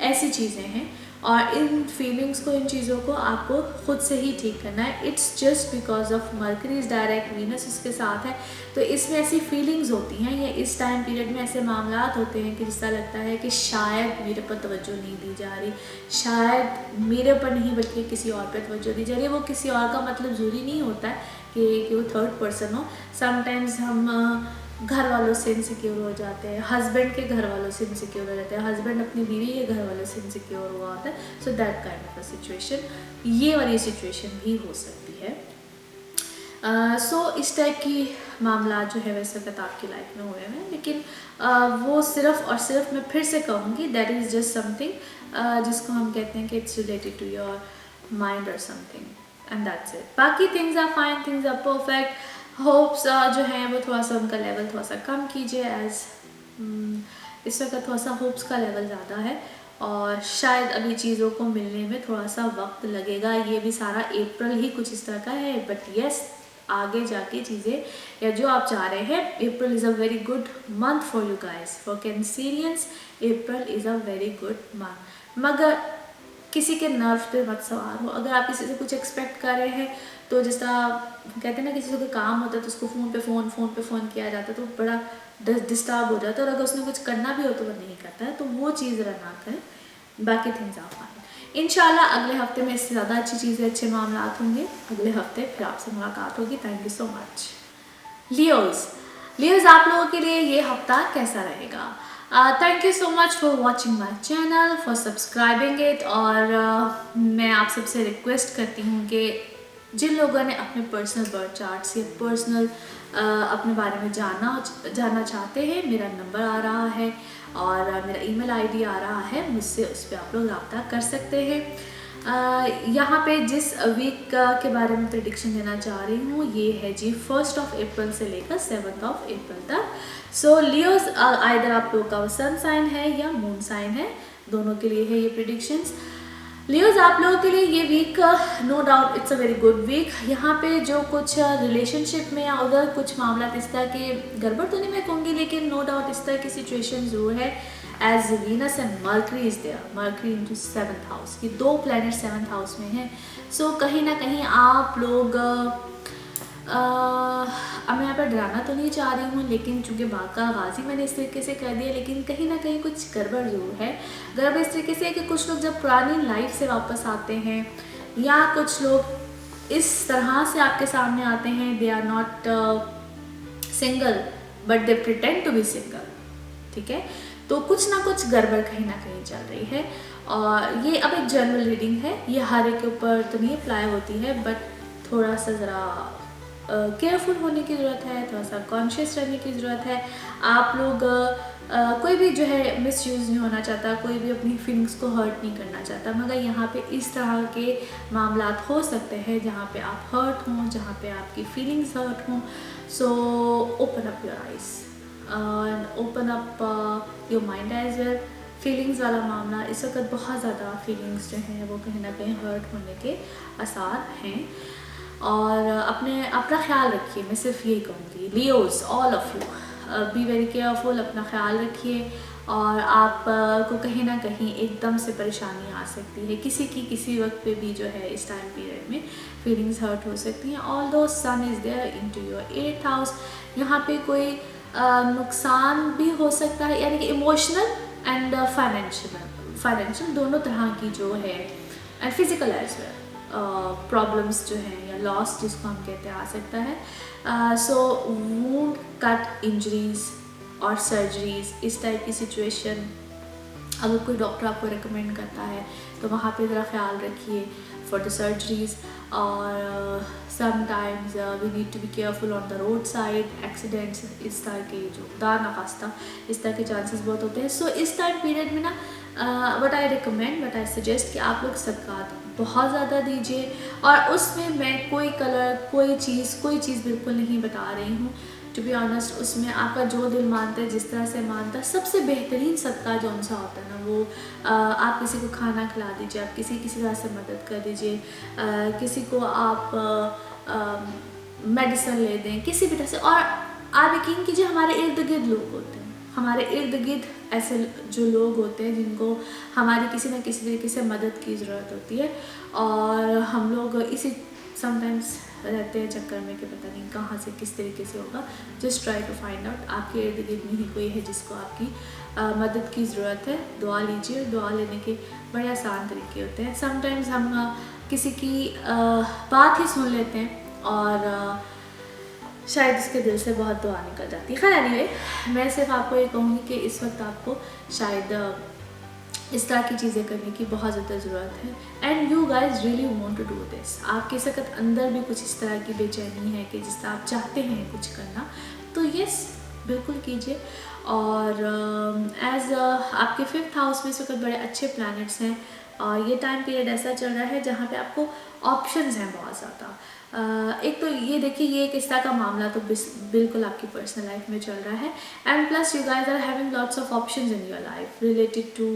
ऐसी चीज़ें हैं, और इन फीलिंग्स को, इन चीज़ों को आपको खुद से ही ठीक करना है। It's just because of mercury is direct, Venus उसके साथ है, तो इसमें ऐसी फीलिंग्स होती हैं, या इस टाइम पीरियड में ऐसे मामलात होते हैं कि जिसका लगता है कि शायद मेरे पर तवज्जो नहीं दी जा रही, शायद मेरे पर नहीं बल्कि किसी और पर तवज्जो दी जा रही है। वो किसी और का मतलब ज़रूरी नहीं होता है कि वो थर्ड पर्सन हो। समटाइम्स हम घर वालों से इनसिक्योर हो जाते हैं, हस्बैंड के घर वालों से इनसिक्योर हो जाते हैं, हस्बैंड अपनी बीवी के घर वालों से इनसिक्योर हुआ होता है। So that kind of a situation, ये वाली सिचुएशन भी हो सकती है। सो इस टाइप की मामला जो है वैसे वक्त आपकी लाइफ में हुए हैं, लेकिन वो सिर्फ और सिर्फ मैं फिर से कहूँगी दैट इज़ जस्ट समथिंग जिसको हम कहते हैं कि it's related to your mind और समथिंग, एंड दैट्स इट। बाकी things are fine, things are perfect. Hopes जो हैं वो थोड़ा सा उनका लेवल थोड़ा सा कम कीजिए, एज इस वक्त थोड़ा सा होप्स का लेवल ज़्यादा है, और शायद अभी चीज़ों को मिलने में थोड़ा सा वक्त लगेगा। ये भी सारा अप्रैल ही कुछ इस तरह का है, बट येस आगे जाके चीज़ें या जो आप चाह रहे हैं, April is a very good month for you guys, for Cancerians April is a very good month. मगर किसी के नर्व पे मत सवार हो। अगर आप किसी से कुछ एक्सपेक्ट कर रहे हैं तो जिस तरह कहते हैं ना किसी से कोई काम होता है तो उसको फ़ोन पे फ़ोन किया जाता है तो बड़ा डिस्टर्ब हो जाता है, और अगर उसने कुछ करना भी हो तो वो नहीं करता है, तो वो चीज़ ज़रा ना करें। बाकी थिंग्स आर फाइन। इंशाल्लाह अगले हफ्ते में इससे ज़्यादा अच्छी चीज़ें, अच्छे मामलात होंगे। अगले हफ्ते फिर आपसे मुलाकात होगी। Thank you so much. Leos आप लोगों के लिए ये हफ्ता कैसा रहेगा? Thank you so much for watching my channel, for subscribing it, और मैं आप सबसे रिक्वेस्ट करती हूँ कि जिन लोगों ने अपने पर्सनल बर्थ चार्ट्स या पर्सनल अपने बारे में जानना चाहते हैं, मेरा नंबर आ रहा है और मेरा ईमेल आईडी आ रहा है, मुझसे उस पर आप लोग रब्ता कर सकते हैं। यहाँ पे जिस वीक के बारे में प्रेडिक्शन देना चाह रही हूँ ये है जी 1 अप्रैल से लेकर 7 अप्रैल तक। सो लियोज आइदर आप लोग का सन साइन है या मून साइन है, दोनों के लिए है ये प्रेडिक्शंस। लियोज आप लोगों के लिए ये week no doubt it's a very good week. यहाँ पे जो कुछ रिलेशनशिप में या उधर कुछ मामला इस तरह के गड़बड़ तो नहीं मैं कहूँगी, लेकिन नो डाउट इस तरह की सिचुएशन जरूर है। As Venus and Mercury is there, Mercury into 7th house, ये दो प्लैनेट 7th हाउस में हैं। सो कहीं ना कहीं आप लोग अब मैं यहाँ पर डराना तो नहीं चाह रही हूँ, लेकिन चूँकि बात का आगाज़ ही मैंने इस तरीके से कर दिया, लेकिन कहीं ना कहीं कुछ गड़बड़ ज़रूर है। गड़बड़ इस तरीके से कि कुछ लोग जब पुरानी लाइफ से वापस आते हैं या कुछ लोग इस तरह से आपके सामने आते हैं, they are not single but they pretend to be single, ठीक है। तो कुछ ना कुछ गड़बड़ कहीं ना कहीं चल रही है। और ये अब एक जनरल रीडिंग है, ये हर एक के ऊपर तो नहीं अप्लाई होती है, बट थोड़ा सा ज़रा केयरफुल होने की ज़रूरत है, थोड़ा सा कॉन्शियस रहने की ज़रूरत है। आप लोग कोई भी जो है मिसयूज़ नहीं होना चाहता, कोई भी अपनी फीलिंग्स को हर्ट नहीं करना चाहता, मगर यहाँ पे इस तरह के मामलात हो सकते हैं जहाँ पे आप हर्ट हों, जहाँ पे आपकी फीलिंग्स हर्ट हों। So open up your eyes and open up your mind as well. Feelings वाला मामला इस वक्त बहुत ज़्यादा फीलिंग्स जो हैं वो कहीं ना कहीं हर्ट होने के आसार हैं। और अपना ख्याल रखिए, मैं सिर्फ यही कहूँगी Leos all of you be very careful, अपना ख्याल रखिए। और आप को कहीं ना कहीं एकदम से परेशानी आ सकती है, किसी वक्त पे भी जो है इस टाइम पीरियड में फीलिंग्स हर्ट हो सकती हैं। Although sun is there into your 8th house, यहाँ पे कोई नुकसान भी हो सकता है, यानी कि इमोशनल एंड फाइनेंशियल दोनों तरह की जो है, and physical as well problems जो हैं या लॉस जिसको हम कहते हैं आ सकता है। सो वूंड कट इंजरीज और सर्जरीज इस टाइप की सिचुएशन अगर कोई डॉक्टर आपको रिकमेंड करता है तो वहाँ पे ज़रा ख्याल रखिए फॉर द सर्जरीज। और sometimes we need to be careful on the road side, accidents इस तरह के जो खुदा न खास्ता इस तरह के चांसेस बहुत होते हैं। सो इस टाइम पीरियड में ना what I recommend, what I suggest कि आप लोग सदक़ात बहुत ज़्यादा दीजिए। और उसमें मैं कोई कलर कोई चीज़ बिल्कुल नहीं बता रही हूँ, टू बी ऑनेस्ट। उसमें आपका जो दिल मानता है, जिस तरह से मानता है, सबसे बेहतरीन सदका जो उनसा होता है ना वो आप किसी को खाना खिला दीजिए, आप किसी तरह से मदद कर दीजिए, किसी को आप मेडिसिन ले दें, किसी भी तरह से। और आप यकीन कीजिए हमारे इर्द गिर्द लोग होते हैं, हमारे इर्द गिर्द ऐसे जो लोग होते हैं जिनको हमारी किसी न किसी तरीके से मदद की ज़रूरत होती है। और हम लोग इसी समटाइम्स रहते हैं चक्कर में कि पता नहीं कहाँ से किस तरीके से होगा। Just try to find out आपके इर्द गिर्द में ही कोई है जिसको आपकी मदद की ज़रूरत है, दुआ लीजिए। दुआ लेने के बड़े आसान तरीके होते हैं। समटाइम्स हम किसी की बात ही सुन लेते हैं और शायद उसके दिल से बहुत दुआ निकल जाती है। खैर एनीवे, मैं सिर्फ आपको ये कहूँगी कि इस वक्त आपको शायद इस तरह की चीज़ें करने की बहुत ज़्यादा ज़रूरत है। And you guys really want to do this. आपके इस वक्त अंदर भी कुछ इस तरह की बेचैनी है कि जिस तरह आप चाहते हैं कुछ करना, तो यस बिल्कुल कीजिए। और एज आपके 5th हाउस में इस वक्त बड़े अच्छे प्लैनेट्स हैं और ये टाइम पीरियड ऐसा चल रहा है जहाँ पे आपको ऑप्शंस हैं बहुत ज़्यादा। एक तो ये देखिए, ये एक इस तरह का मामला तो बिल्कुल आपकी पर्सनल लाइफ में चल रहा है। And plus you guys are having lots of options in your life related to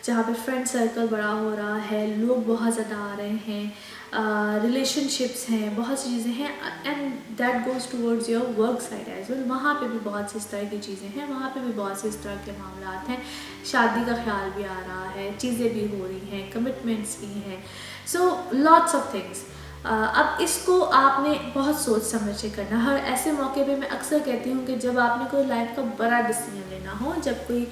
जहाँ पे फ्रेंड सर्कल बड़ा हो रहा है, लोग बहुत ज़्यादा आ रहे हैं, रिलेशनशिप्स हैं, बहुत सी चीज़ें हैं। And that goes towards your work side as well. वहाँ पे भी बहुत सी इस तरह की चीज़ें हैं, वहाँ पे भी बहुत से इस तरह के मामला हैं। शादी का ख्याल भी आ रहा है, चीज़ें भी हो रही हैं, कमिटमेंट्स भी हैं। सो लॉट्स ऑफ थिंग्स। अब इसको आपने बहुत सोच समझ के करना। हर ऐसे मौके पे मैं अक्सर कहती हूँ कि जब आपने कोई लाइफ का बड़ा डिसीजन लेना हो, जब कोई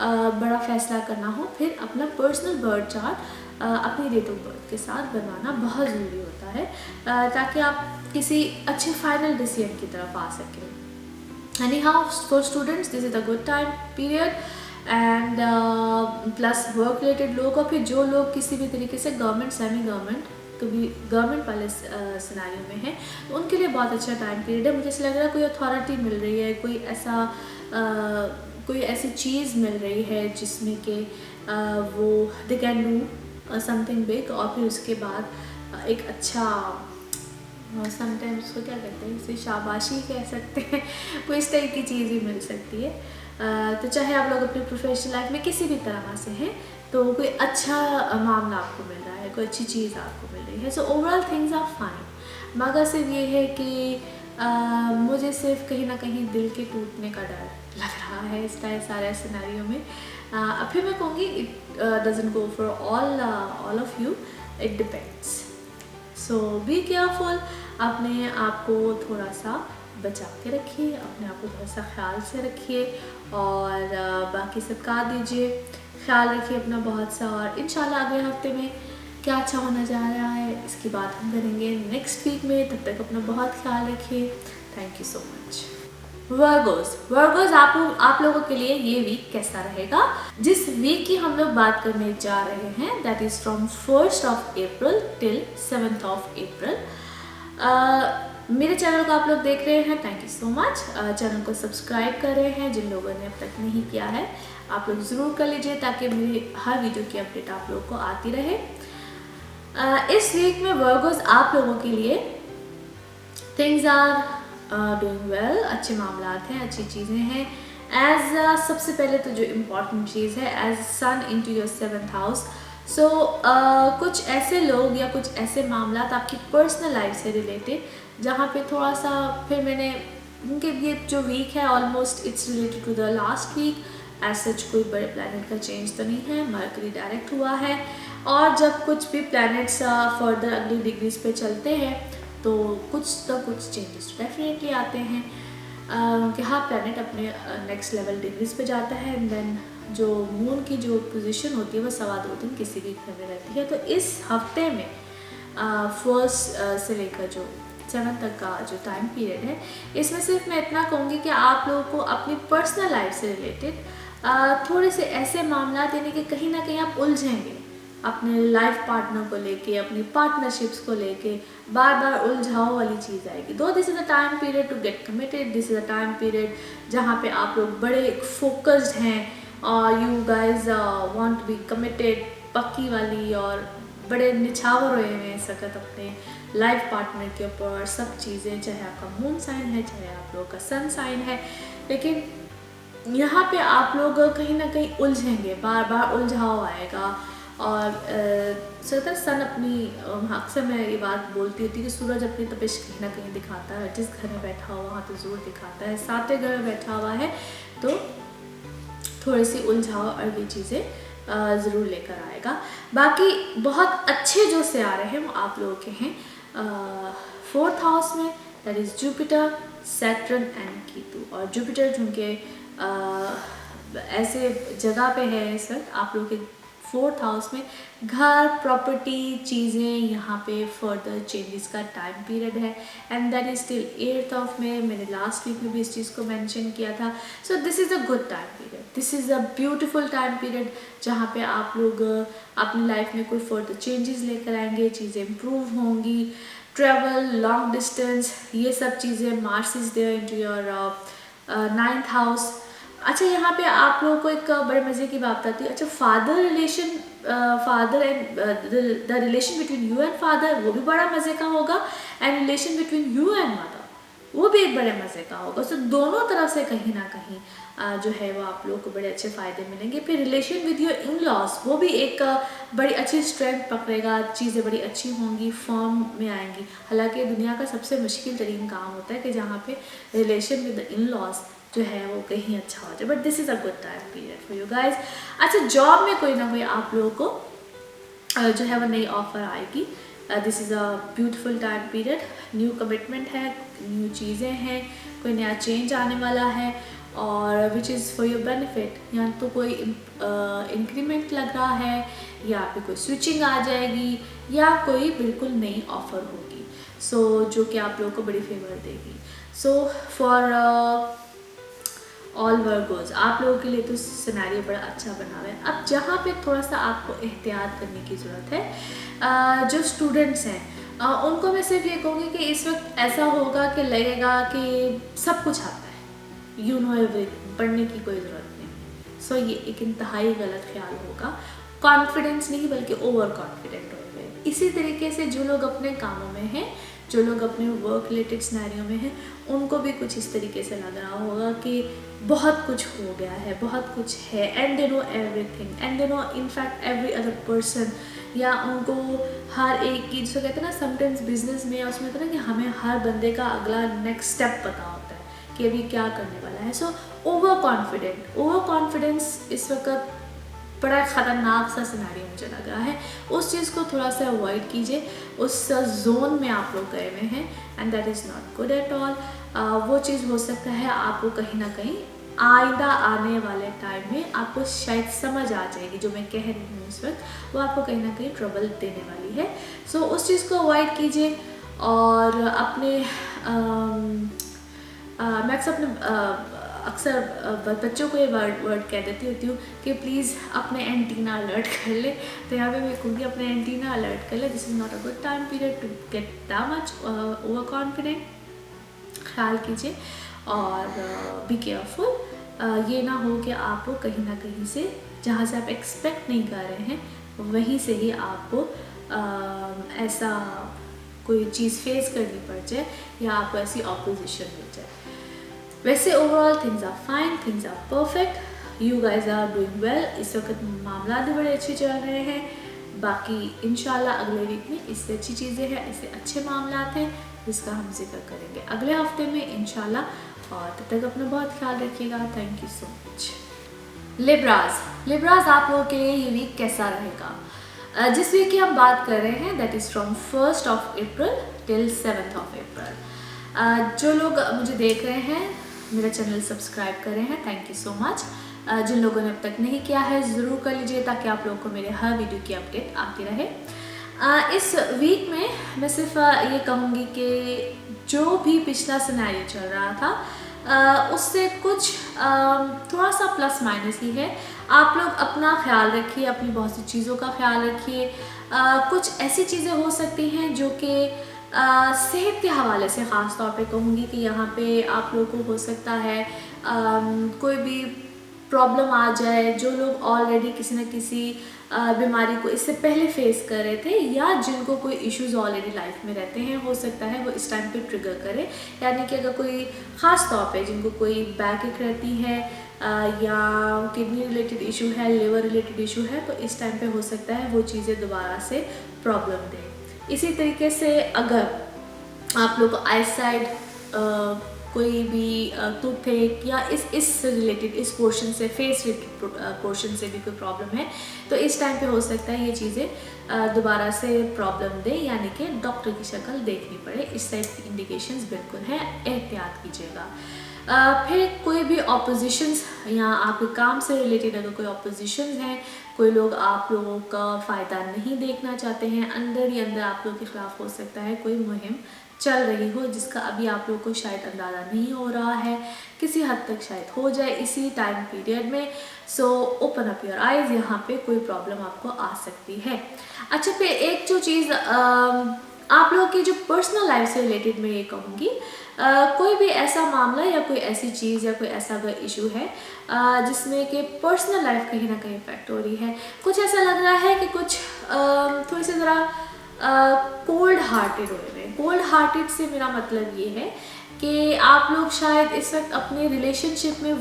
बड़ा फैसला करना हो, फिर अपना पर्सनल बर्थ चार्ट अपनी डेट ऑफ बर्थ के साथ बनवाना बहुत ज़रूरी होता है ताकि आप किसी अच्छे फाइनल डिसीजन की तरफ आ सकें। Any how for students this is a good time period. And plus work related लोग और फिर जो लोग किसी भी तरीके से गवर्नमेंट सेमी गवर्नमेंट कभी गवर्नमेंट वाले सिनेरियो में हैं, तो उनके लिए बहुत अच्छा टाइम पीरियड है। मुझे ऐसा लग रहा है कोई अथॉरिटी मिल रही है, कोई ऐसी चीज़ मिल रही है जिसमें कि वो they can do something big, और फिर उसके बाद एक अच्छा समटाइम्स उसको क्या कहते हैं, इसे शाबाशी कह सकते हैं, कोई इस टाइप की चीज़ ही मिल सकती है। तो चाहे आप लोग अपनी प्रोफेशनल लाइफ में किसी भी तरह से हैं, तो कोई अच्छा मामला आपको मिल रहा है, कोई अच्छी चीज़ आपको मिल रही है। So overall things are fine, मगर सिर्फ ये है कि मुझे सिर्फ कहीं ना कहीं दिल के टूटने का डर लग रहा है इस टाइप सारे सिनेरियो में। अब फिर मैं कहूँगी it doesn't go for all of you, it depends. So be careful, अपने आप को थोड़ा सा बचा के रखिए, अपने आप को थोड़ा सा ख्याल से रखिए, और बाकी सब का दीजिए, ख्याल रखिए अपना बहुत सा। और इंशाल्लाह अगले हफ्ते में क्या अच्छा होने जा रहा है इसकी बात हम करेंगे नेक्स्ट वीक में। तब तक अपना बहुत ख्याल रखिए। Thank you so much. Virgo's आप लोगों के लिए ये वीक कैसा रहेगा? जिस वीक की हम लोग बात करने जा रहे हैं, that is from 1st of April till 7th of April। मेरे चैनल को आप लोग देख रहे हैं, thank you so much. Channel को सब्सक्राइब कर रहे हैं, जिन लोगों ने अब तक नहीं किया है आप लोग ज़रूर कर लीजिए, ताकि मेरी हर वीडियो की अपडेट आप लोग को आती रहे। इस वीक में वर्गोस आप लोगों के लिए थिंग्स आर डूइंग वेल, अच्छे मामलात हैं, अच्छी चीज़ें हैं। एज सबसे पहले तो जो इम्पॉर्टेंट चीज़ है, as sun into your 7th house. So कुछ ऐसे लोग या कुछ ऐसे मामलात आपकी पर्सनल लाइफ से रिलेटेड, जहाँ पे थोड़ा सा फिर मैंने, क्योंकि ये जो वीक है almost it's related to the last week. As such कोई बड़े प्लैनेट का चेंज तो नहीं है, मरकरी डायरेक्ट हुआ है, और जब कुछ भी प्लैनेट्स फर्दर अगली डिग्रीज पे चलते हैं तो कुछ चेंजेस डेफिनेटली आते हैं, कि हाँ प्लैनेट अपने नेक्स्ट लेवल डिग्रीज पे जाता है। एंड देन जो मून की जो पोजीशन होती है वो 2.25 दिन किसी भी घर में रहती है। तो इस हफ्ते में 1st से लेकर जो 7th तक का जो टाइम पीरियड है, इसमें सिर्फ मैं इतना कहूँगी कि आप लोगों को अपनी पर्सनल लाइफ से रिलेटेड थोड़े से ऐसे मामला यानी कि कहीं ना कहीं आप उलझेंगे अपने लाइफ पार्टनर को लेके, अपनी पार्टनरशिप्स को लेके, बार बार उलझाओ वाली चीज़ आएगी। Though this is a time period to get committed, this is a time period जहाँ पे आप लोग बड़े फोकस्ड हैं, और you guys want to be committed, पक्की वाली, और बड़े निछावर हुए हैं इस वक्त अपने लाइफ पार्टनर के ऊपर सब चीज़ें, चाहे आपका मून साइन है, चाहे आप लोगों का सन साइन है। लेकिन यहाँ पे आप लोग कहीं ना कहीं उलझेंगे, बार बार उलझाव आएगा। और सन अपनी, अक्सर मैं ये बात बोलती होती कि सूरज अपनी तपिश कहीं ना कहीं दिखाता है, जिस घर में बैठा हुआ वहाँ तो ज़रूर दिखाता है। 7वें घर में बैठा हुआ है तो थोड़ी सी उलझाव और ये चीज़ें ज़रूर लेकर आएगा। बाकी बहुत अच्छे जो सितारे हैं वो आप लोगों के हैं 4th हाउस में, that is Jupiter, Saturn and Ketu. और जुपिटर चूँकि ऐसे जगह पे है इस वक्त आप लोग के 4th हाउस में, घर, प्रॉपर्टी, चीज़ें, यहाँ पे फर्दर चेंजेस का टाइम पीरियड है। And that is till 8th of May. मैंने लास्ट वीक में भी इस चीज़ को मेंशन किया था। So this is a good time period, this is a beautiful time period जहाँ पे आप लोग अपनी लाइफ में कोई फर्दर चेंजेस लेकर आएंगे, चीज़ें इम्प्रूव होंगी, ट्रेवल, लॉन्ग डिस्टेंस, ये सब चीज़ें। Mars is there into your 9th house. अच्छा, यहाँ पे आप लोगों को एक बड़े मज़े की बात आती है। अच्छा, father and the relation between you and father, वो भी बड़ा मज़े का होगा। And relation between you and mother, वो भी एक बड़े मज़े का होगा। सो दोनों तरफ से कहीं ना कहीं जो है वो आप लोगों को बड़े अच्छे फ़ायदे मिलेंगे। फिर relation with your in laws, वो भी एक बड़ी अच्छी स्ट्रेंथ पकड़ेगा, चीज़ें बड़ी अच्छी होंगी, फॉर्म में आएंगी। हालांकि दुनिया का सबसे मुश्किल तरीन काम होता है कि जहाँ पे रिलेशन विद इन लॉज जो है वो कहीं अच्छा हो जाए। But this is a good time period for you guys. अच्छा, जॉब में कोई ना कोई आप लोगों को जो है वो नई ऑफर आएगी। This is a beautiful time period, new commitment है, न्यू चीज़ें हैं, कोई नया चेंज आने वाला है, और which is for your benefit. या तो कोई इंक्रीमेंट लग रहा है, या फिर कोई स्विचिंग आ जाएगी, या कोई बिल्कुल नई ऑफर होगी। सो जो कि आप लोगों को बड़ी फेवर देगी। सो फॉर ऑल वर्गोज, आप लोगों के लिए तो सिनेरियो बड़ा अच्छा बना हुआ है। अब जहाँ पे थोड़ा सा आपको एहतियात करने की ज़रूरत है, जो स्टूडेंट्स हैं उनको मैं सिर्फ ये कहूँगी कि इस वक्त ऐसा होगा कि लगेगा कि सब कुछ आता है, यू नो एवरीथिंग, पढ़ने की कोई ज़रूरत नहीं। सो ये एक इंतहाई गलत ख्याल होगा। कॉन्फिडेंस नहीं बल्कि ओवर कॉन्फिडेंट हो गए। इसी तरीके से जो लोग अपने कामों में हैं, जो लोग अपने वर्क रिलेटेड सिनेरियो में हैं, उनको भी कुछ इस तरीके से लग रहा होगा कि बहुत कुछ हो गया है, बहुत कुछ है, and they know everything, and they know in fact every other person, या उनको हर एक की, जिसको कहते हैं ना समटाइम्स बिजनेस में उसमें कहते हैं ना कि हमें हर बंदे का अगला नेक्स्ट स्टेप पता होता है कि अभी क्या करने वाला है। सो ओवर कॉन्फिडेंस इस वक्त बड़ा ख़तरनाक सा सिनेरियो मुझे लग रहा है। उस चीज़ को थोड़ा सा अवॉइड कीजिए। उस जोन में आप लोग गए हुए हैं and that is not good at all. वो चीज़ हो सकता है आपको कहीं ना कहीं आइंदा आने वाले टाइम में आपको शायद समझ आ जाएगी, जो मैं कह रही हूँ इस वक्त, वो आपको कहीं ना कहीं ट्रबल देने वाली है। सो उस चीज़ को अवॉइड कीजिए। और अपने मैं अक्सर बच्चों को ये वर्ड कह देती होती हूँ कि प्लीज़ अपने एंटीना अलर्ट कर ले। तो यहाँ पे मैं कहूँगी अपने एंटीना अलर्ट कर ले। This is not a good time period to get that much over confident. ख्याल कीजिए और बी केयरफुल। ये ना हो कि आपको कहीं ना कहीं से, जहाँ से आप एक्सपेक्ट नहीं कर रहे हैं, वहीं से ही आपको ऐसा कोई चीज़ फेस करनी पड़ जाए या आपको ऐसी ऑपोजिशन मिल जाए। वैसे overall things are fine, things are perfect, you guys are doing well. इस वक्त मामला भी बड़े अच्छे चल रहे हैं। बाकी इंशाल्लाह अगले वीक में इससे अच्छी चीज़ें हैं, इससे अच्छे मामला हैं जिसका हम जिक्र करेंगे अगले हफ्ते में इंशाल्लाह। और तब तक अपना बहुत ख्याल रखिएगा। Thank you so much. लिब्राज आप लोगों के लिए ये वीक कैसा रहेगा? जिस वीक की हम बात कर रहे हैं that is from 1st of April till 7th of April। जो लोग मुझे देख रहे हैं, मेरा चैनल सब्सक्राइब कर रहे हैं, थैंक यू सो मच। जिन लोगों ने अब तक नहीं किया है ज़रूर कर लीजिए ताकि आप लोगों को मेरे हर वीडियो की अपडेट आती रहे। इस वीक में मैं सिर्फ ये कहूँगी कि जो भी पिछला सिनेरियो चल रहा था उससे कुछ थोड़ा सा प्लस माइनस ही है। आप लोग अपना ख्याल रखिए, अपनी बहुत सी चीज़ों का ख्याल रखिए। कुछ ऐसी चीज़ें हो सकती हैं जो कि सेहत के हवाले से ख़ास तौर पे कहूँगी कि यहाँ पे आप लोगों को हो सकता है कोई भी प्रॉब्लम आ जाए। जो लोग ऑलरेडी किसी न किसी बीमारी को इससे पहले फेस कर रहे थे या जिनको कोई इश्यूज ऑलरेडी लाइफ में रहते हैं, हो सकता है वो इस टाइम पे ट्रिगर करे। यानी कि अगर कोई ख़ास तौर पे जिनको कोई बैक एक रहती है या किडनी रिलेटेड इशू है, लिवर रिलेटेड इशू है, तो इस टाइम पे हो सकता है वो चीज़ें दोबारा से प्रॉब्लम दें। इसी तरीके से अगर आप लोग को आई साइड कोई भी टूथेक या इस रिलेटेड इस पोर्शन से, फेस रिलेटेड पोर्शन से भी कोई प्रॉब्लम है, तो इस टाइम पे हो सकता है ये चीज़ें दोबारा से प्रॉब्लम दे, यानी कि डॉक्टर की शक्ल देखनी पड़े। इस टाइप की इंडिकेशंस बिल्कुल है, एहतियात कीजिएगा। फिर कोई भी ऑपोजिशंस या आपके काम से रिलेटेड अगर कोई ऑपोजिशंस हैं, कोई लोग आप लोगों का फ़ायदा नहीं देखना चाहते हैं, अंदर ही अंदर आप लोगों के खिलाफ हो सकता है कोई मुहिम चल रही हो जिसका अभी आप लोगों को शायद अंदाज़ा नहीं हो रहा है, किसी हद तक शायद हो जाए इसी टाइम पीरियड में। सो ओपन अप योर आइज़, यहाँ पे कोई प्रॉब्लम आपको आ सकती है। अच्छा, फिर एक जो चीज़ आप लोगों की जो पर्सनल लाइफ से रिलेटेड मैं ये कहूँगी, कोई भी ऐसा मामला या कोई ऐसी चीज़ या कोई ऐसा अगर इशू है जिसमें कि पर्सनल लाइफ कहीं ना कहीं इफेक्ट हो रही है, कुछ ऐसा लग रहा है कि कुछ थोड़ी सी ज़रा कोल्ड हार्टेड हो रहे हैं। कोल्ड हार्टेड से मेरा मतलब ये है कि आप लोग शायद इस वक्त अपने रिलेशनशिप में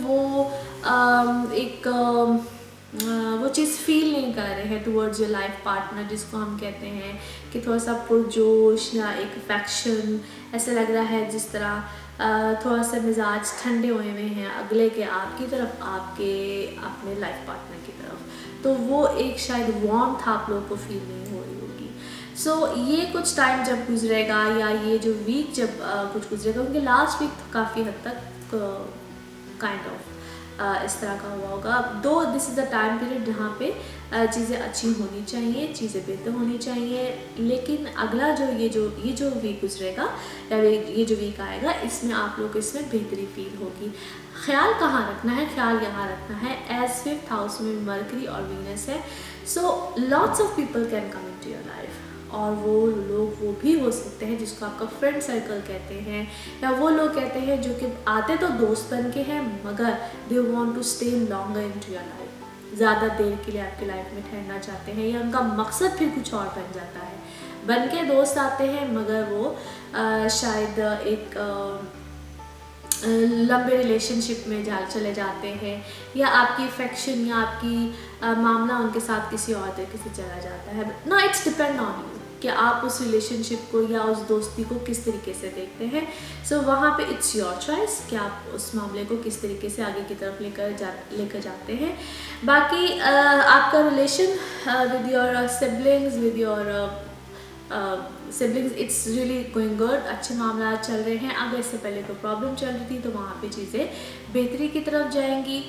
वो चीज़ फील नहीं कर रहे हैं टुवर्ड्स योर लाइफ पार्टनर, जिसको हम कहते हैं कि थोड़ा सा पुरजोश या एक अफेक्शन ऐसा लग रहा है, जिस तरह थोड़ा सा मिजाज ठंडे हुए हैं अगले के आपकी तरफ, आपके अपने लाइफ पार्टनर की तरफ, तो वो एक शायद वार्मथ आप लोगों को फील नहीं हो रही होगी। सो ये कुछ टाइम जब गुजरेगा या ये जो वीक जब कुछ गुजरेगा, क्योंकि लास्ट वीक तो काफ़ी हद तक काइंड ऑफ इस तरह का हुआ होगा। दो this is the time period जहाँ पे चीज़ें अच्छी होनी चाहिए, चीज़ें बेहतर होनी चाहिए, लेकिन अगला ये जो वीक गुजरेगा या ये जो वीक आएगा, इसमें आप लोग को इसमें बेहतरी फील होगी। ख्याल कहाँ रखना है? ख्याल यहाँ रखना है एज 5th हाउस में मरकरी और वीनस है। सो lots of people can come into your life, और वो लोग वो भी हो सकते हैं जिसको आपका फ्रेंड सर्कल कहते हैं, या वो लोग कहते हैं जो कि आते तो दोस्त बन के हैं मगर they want to stay longer into your life, ज़्यादा देर के लिए आपकी लाइफ में ठहरना चाहते हैं, या उनका मकसद फिर कुछ और बन जाता है। बन के दोस्त आते हैं मगर वो शायद एक लंबे रिलेशनशिप में चले जाते हैं, या आपकी अफेक्शन या आपकी मामला उनके साथ किसी और तरीके से चला जाता है। ना इट्स डिपेंड ऑन यू कि आप उस रिलेशनशिप को या उस दोस्ती को किस तरीके से देखते हैं। सो वहाँ पे इट्स योर चॉइस कि आप उस मामले को किस तरीके से आगे की तरफ लेकर जाते हैं। बाकी आपका relation with your siblings, it's really going good, अच्छे मामला चल रहे हैं। अगर इससे पहले कोई प्रॉब्लम चल रही थी तो वहाँ पे चीज़ें बेहतरी की तरफ जाएंगी।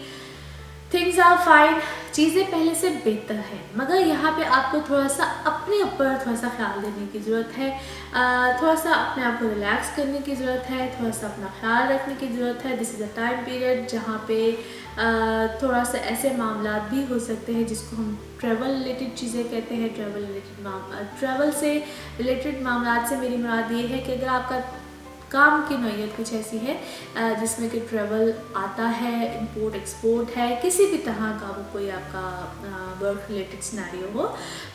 थिंग्स आर फाइन, चीज़ें पहले से बेहतर हैं, मगर यहाँ पे आपको थोड़ा सा अपने ऊपर थोड़ा सा ख्याल देने की ज़रूरत है, थोड़ा सा अपने आप को रिलैक्स करने की ज़रूरत है, थोड़ा सा अपना ख्याल रखने की ज़रूरत है। This is a time period जहाँ पे थोड़ा सा ऐसे मामला भी हो सकते हैं जिसको हम ट्रैवल रिलेटेड चीज़ें कहते हैं। ट्रैवल से रिलेटेड मामला से मेरी मुराद ये है कि अगर आपका काम की नौयत कुछ ऐसी है जिसमें कि ट्रैवल आता है, इंपोर्ट एक्सपोर्ट है, किसी भी तरह का वो कोई आपका वर्क रिलेटेड सिनेरियो हो,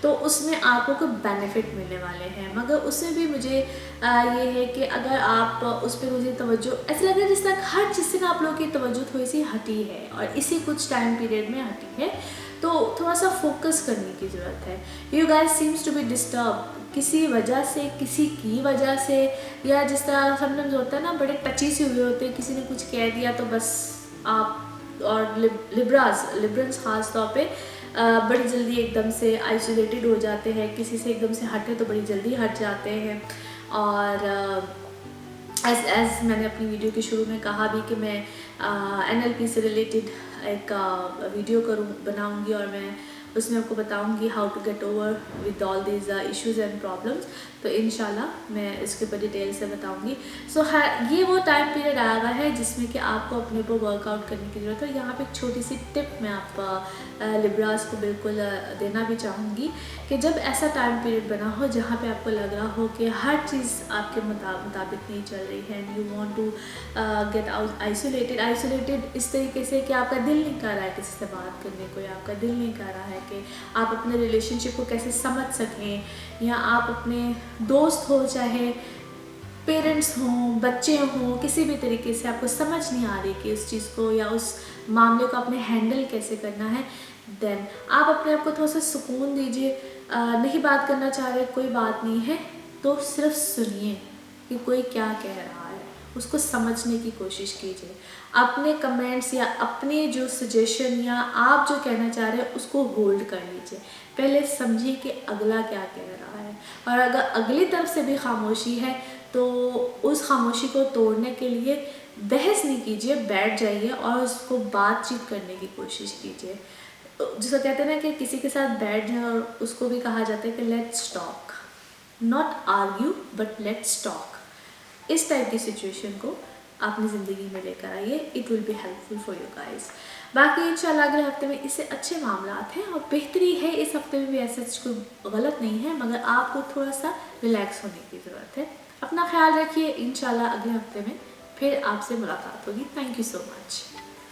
तो उसमें आपको कोई बेनिफिट मिलने वाले हैं। मगर उसमें भी मुझे ये है कि अगर आप उस पर मुझे तवज्जो, ऐसा लग रहा है जिस तक हर चीज़ से ना आप लोगों की तवज्जो थोड़ी सी हटी है और इसी कुछ टाइम पीरियड में हटी है, तो थोड़ा सा फोकस करने की ज़रूरत है। You guys seems to be disturb किसी वजह से, किसी की वजह से, या जिस तरह समटाइम्स होता है ना, बड़े टची से हुए होते हैं, किसी ने कुछ कह दिया तो बस आप, और लिब्रंस ख़ास तौर पे बड़ी जल्दी एकदम से आइसोलेटेड हो जाते हैं, किसी से एकदम से हटे तो बड़ी जल्दी हट जाते हैं। और एज मैंने अपनी वीडियो के शुरू में कहा भी कि मैं NLP से रिलेटेड एक वीडियो बनाऊंगी और मैं उसमें आपको बताऊंगी how to get over with all these issues and problems. तो इंशाल्लाह मैं इसके ऊपर डिटेल से बताऊंगी। सो ये वो टाइम पीरियड आया हुआ है जिसमें कि आपको अपने ऊपर वर्कआउट करने की ज़रूरत है। यहाँ पे एक छोटी सी टिप मैं आप लिब्रास को बिल्कुल देना भी चाहूँगी कि जब ऐसा टाइम पीरियड बना हो जहाँ पे आपको लग रहा हो कि हर चीज़ आपके मुताबिक नहीं चल रही है and you want to get isolated इस तरीके से कि आपका दिल नहीं कर रहा है किसी से बात करने को, या आपका दिल नहीं कर रहा है कि आप अपने रिलेशनशिप को कैसे समझ सकें, या आप अपने दोस्त हो, चाहे पेरेंट्स हों, बच्चे हों, किसी भी तरीके से आपको समझ नहीं आ रही कि उस चीज़ को या उस मामले को आपने हैंडल कैसे करना है, देन आप अपने आप को थोड़ा सा सुकून दीजिए। नहीं बात करना चाह रहे, कोई बात नहीं है, तो सिर्फ सुनिए कि कोई क्या कह रहा है, उसको समझने की कोशिश कीजिए। अपने कमेंट्स या अपने जो सजेशन या आप जो कहना चाह रहे हैं उसको होल्ड कर लीजिए। पहले समझिए कि अगला क्या कह रहा है, और अगर अगली तरफ से भी खामोशी है तो उस खामोशी को तोड़ने के लिए बहस नहीं कीजिए, बैठ जाइए और उसको बातचीत करने की कोशिश कीजिए। जिसको कहते हैं ना कि किसी के साथ बैठ जाए, और उसको भी कहा जाता है कि let's talk, not argue but let's talk. इस टाइप की सिचुएशन को अपनी ज़िंदगी में लेकर आइए, it will be helpful for you guys. बाकी इंशाल्लाह अगले हफ्ते में इससे अच्छे मामलात हैं और बेहतरी है। इस हफ्ते में भी ऐसा कोई गलत नहीं है, मगर आपको थोड़ा सा रिलैक्स होने की ज़रूरत है। अपना ख्याल रखिए, इंशाल्लाह अगले हफ्ते में फिर आपसे मुलाकात होगी। Thank you so much.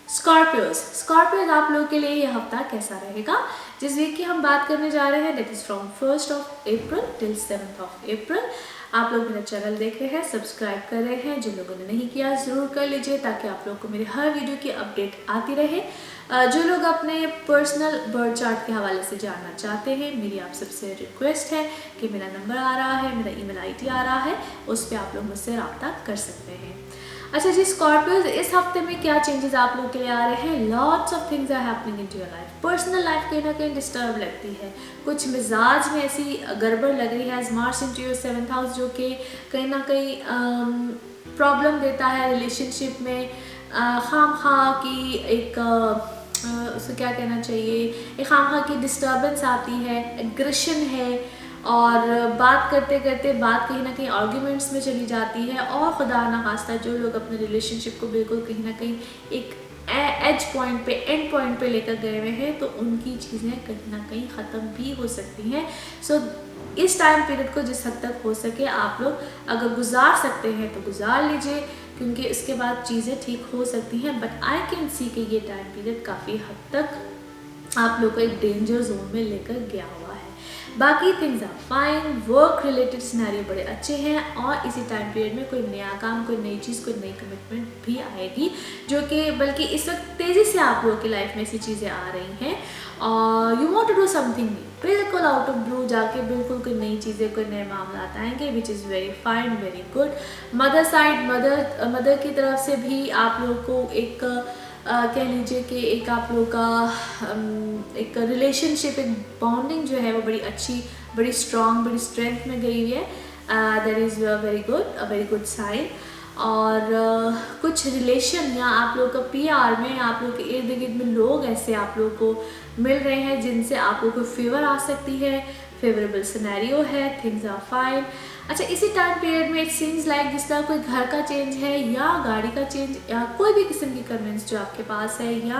Scorpios आप लोगों के लिए ये हफ्ता कैसा रहेगा? जिस वीक की हम बात करने जा रहे हैं that is from 1st of April till 7th of April। आप लोग मेरा चैनल देख रहे हैं, सब्सक्राइब कर रहे हैं, जिन लोगों ने नहीं किया ज़रूर कर लीजिए ताकि आप लोग को मेरे हर वीडियो की अपडेट आती रहे। जो लोग अपने पर्सनल बर्थ चार्ट के हवाले से जानना चाहते हैं, मेरी आप सबसे रिक्वेस्ट है कि मेरा नंबर आ रहा है, मेरा ईमेल आईडी आ रहा है, उस पर आप लोग मुझसे रब्ता कर सकते हैं। अच्छा जी, स्कॉर्पियोज इस हफ्ते में क्या चेंजेस आप लोगों के लिए आ रहे हैं? Lots of things are happening in your life. Personal life कहीं ना कहीं डिस्टर्ब लगती है, कुछ मिजाज में ऐसी गड़बड़ लग रही है as March into your 7th house, जो कि कहीं ना कहीं प्रॉब्लम देता है रिलेशनशिप में। खाम खा की एक उसे क्या कहना चाहिए, एक खाम खा की डिस्टर्बेंस आती है, एग्रेशन है, और बात करते करते बात कहीं ना कहीं आर्ग्यूमेंट्स में चली जाती है, और खुदा ना खास्ता जो लोग अपने रिलेशनशिप को बिल्कुल कहीं ना कहीं एक एज पॉइंट पे, एंड पॉइंट पे लेकर गए हुए हैं, तो उनकी चीज़ें कहीं ना कहीं ख़त्म भी हो सकती हैं। सो इस टाइम पीरियड को जिस हद तक हो सके आप लोग अगर गुजार सकते हैं तो गुजार लीजिए, क्योंकि इसके बाद चीज़ें ठीक हो सकती हैं। बट आई कैन सी कि ये टाइम पीरियड काफ़ी हद तक आप लोग को एक डेंजर जोन में लेकर गया हुआ है। बाकी things are fine, work related scenario बड़े अच्छे हैं, और इसी टाइम पीरियड में कोई नया काम, कोई नई चीज़, कोई नई कमिटमेंट भी आएगी, जो कि बल्कि इस वक्त तेज़ी से आप लोगों की लाइफ में ऐसी चीज़ें आ रही हैं, और you want to do something new, बिल्कुल आउट ऑफ ब्लू जाके बिल्कुल कोई नई चीज़ें, कोई नए मामला आएंगे, which is very fine, very good. Mother side, mother की तरफ से भी आप लोगों को एक कह लीजिए कि एक आप लोगों का एक रिलेशनशिप, एक बॉन्डिंग जो है वो बड़ी अच्छी, बड़ी स्ट्रॉन्ग, बड़ी स्ट्रेंथ में गई हुई है। That is very good, a very good sign. और कुछ रिलेशन या आप लोग का पीआर में, आप लोग के इर्द गिर्द में लोग ऐसे आप लोग को मिल रहे हैं जिनसे आप लोग को फेवर आ सकती है, फेवरेबल सिनेरियो है, थिंग्स आर फाइन। अच्छा, इसी टाइम पीरियड में इट सीम्स लाइक जिस तरह कोई घर का चेंज है, या गाड़ी का चेंज, या कोई भी किस्म की कन्वेंस जो आपके पास है, या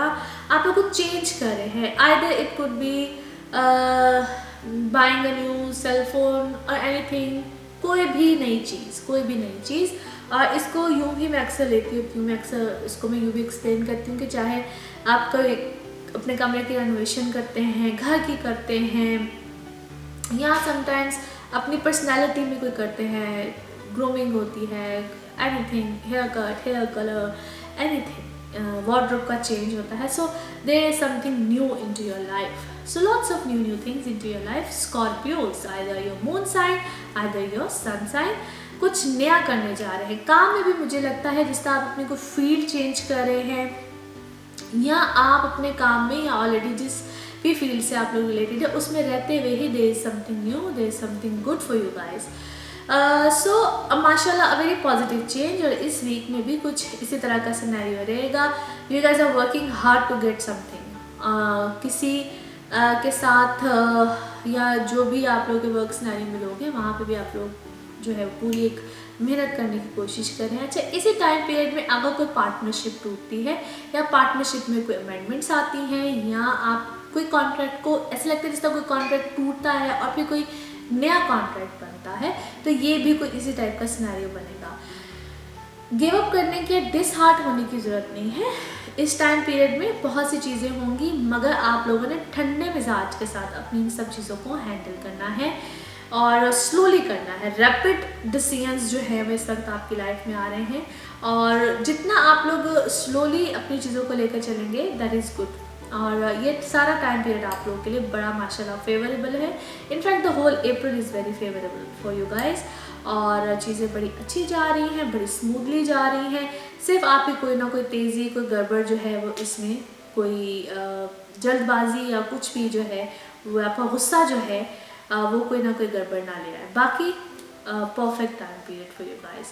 आप लोग कुछ चेंज कर रहे हैं, either it could be buying a new cell phone और एनीथिंग, कोई भी नई चीज़। और इसको यूँ भी मैं अक्सर लेती हूँ, इसको मैं यूँ भी एक्सप्लेन करती हूँ कि चाहे आप कोई अपने कमरे की रेनोवेशन करते हैं, घर की करते हैं, या समटाइम्स अपनी पर्सनैलिटी में कोई करते हैं, ग्रूमिंग होती है, anything, hair cut, hair colour, anything, wardrobe का चेंज होता है। So there is something new into your life, so lots of new things into your life. Scorpios, either your moon sign, either your sun sign, कुछ नया करने जा रहे हैं। काम में भी मुझे लगता है जिस तरह आप अपने को फील्ड चेंज कर रहे हैं, या आप अपने काम में या ऑलरेडी जिस भी फील्ड से आप लोग रिलेटेड है उसमें रहते हुए ही there is something new, there is something good for you guys. So माशाल्लाह अ वेरी पॉजिटिव चेंज। और इस वीक में भी कुछ इसी तरह का सिनेरियो रहेगा। You guys are working hard to get something, किसी के साथ या जो भी आप लोग के वर्क सिनेरियो में लोग हैं वहाँ पे भी आप लोग जो है पूरी एक मेहनत करने की कोशिश कर रहे हैं। अच्छा, इसी टाइम पीरियड में अगर कोई पार्टनरशिप टूटती है, या पार्टनरशिप में कोई अमेंडमेंट्स आती हैं, या आप कोई कॉन्ट्रैक्ट को ऐसा लगता है जिस तरह कोई कॉन्ट्रैक्ट टूटता है और फिर कोई नया कॉन्ट्रैक्ट बनता है, तो ये भी कोई इसी टाइप का सिनेरियो बनेगा। गिव अप करने की, डिसहार्ट होने की ज़रूरत नहीं है। इस टाइम पीरियड में बहुत सी चीज़ें होंगी, मगर आप लोगों ने ठंडे मिजाज के साथ अपनी इन सब चीज़ों को हैंडल करना है और स्लोली करना है। रैपिड डिसीजंस जो है वो इस वक्त आपकी लाइफ में आ रहे हैं, और जितना आप लोग स्लोली अपनी चीज़ों को लेकर चलेंगे दैट इज़ गुड। और ये सारा टाइम पीरियड आप लोगों के लिए बड़ा माशाल्लाह फेवरेबल है। In fact the whole April is very favourable for you guys, और चीज़ें बड़ी अच्छी जा रही हैं, बड़ी स्मूथली जा रही हैं। सिर्फ आप ही कोई ना कोई तेज़ी, कोई गड़बड़ जो है वो इसमें, कोई जल्दबाजी या कुछ भी जो है वो आपका गुस्सा जो है वो कोई ना कोई गड़बड़ ना ले रहा है। बाकी perfect time period for you guys.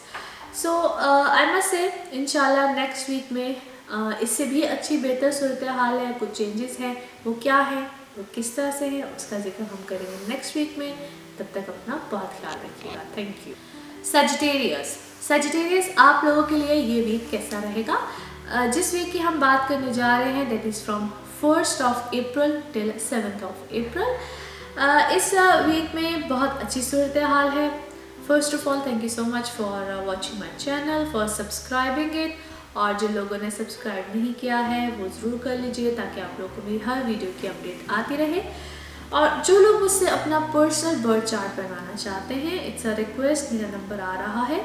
So I must say इंशाल्लाह नेक्स्ट वीक में इससे भी अच्छी बेहतर सूरत हाल है, कुछ चेंजेस हैं, वो क्या है, वो किस तरह से है, उसका जिक्र हम करेंगे नेक्स्ट वीक में। तब तक अपना बहुत ख्याल रखिएगा। Thank you. सजिटेरियस आप लोगों के लिए ये वीक कैसा रहेगा? जिस वीक की हम बात करने जा रहे हैं that is from 1st of April till 7th of April। इस वीक में बहुत अच्छी सूरत हाल है। First of all thank you so much for watching my channel, for subscribing it. और जिन लोगों ने सब्सक्राइब नहीं किया है वो ज़रूर कर लीजिए, ताकि आप लोगों को मेरी हर वीडियो की अपडेट आती रहे। और जो लोग मुझसे अपना पर्सनल बर्थ चार्ट बनवाना चाहते हैं, इट्स अ रिक्वेस्ट, मेरा नंबर आ रहा है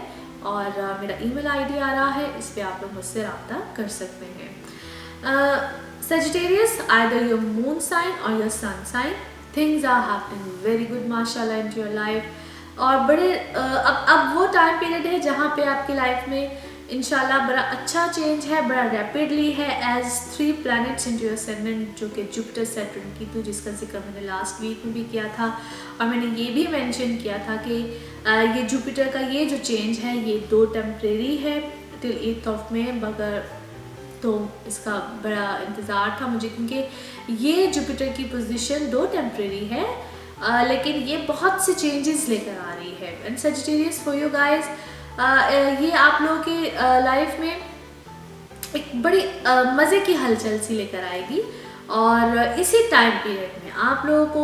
और मेरा ईमेल आईडी आ रहा है, इस पर आप लोग मुझसे रब्ता कर सकते हैं। Sagittarius, either your moon sign or your sun sign, things are happening very good माशाल्लाह into your life। और बड़े अब वो टाइम पीरियड है जहाँ पे आपकी लाइफ में इंशाल्लाह बड़ा अच्छा चेंज है, बड़ा रैपिडली है, as 3 planets into your ascendant, जो कि जुपिटर, सैटर्न की थी, जिसका जिक्र मैंने लास्ट वीक में भी किया था। और मैंने ये भी मेंशन किया था कि ये जुपिटर का ये जो चेंज है ये 2 टेम्परेरी है टिल 8th of May, मगर तो इसका बड़ा इंतज़ार था मुझे, क्योंकि ये जुपिटर की पोजीशन 2 टेम्परेरी है, लेकिन ये बहुत से चेंजेस लेकर आ रही है। And Sagittarius for you guys, ये आप लोगों के लाइफ में एक बड़ी मज़े की हलचल सी लेकर आएगी। और इसी टाइम पीरियड में आप लोगों को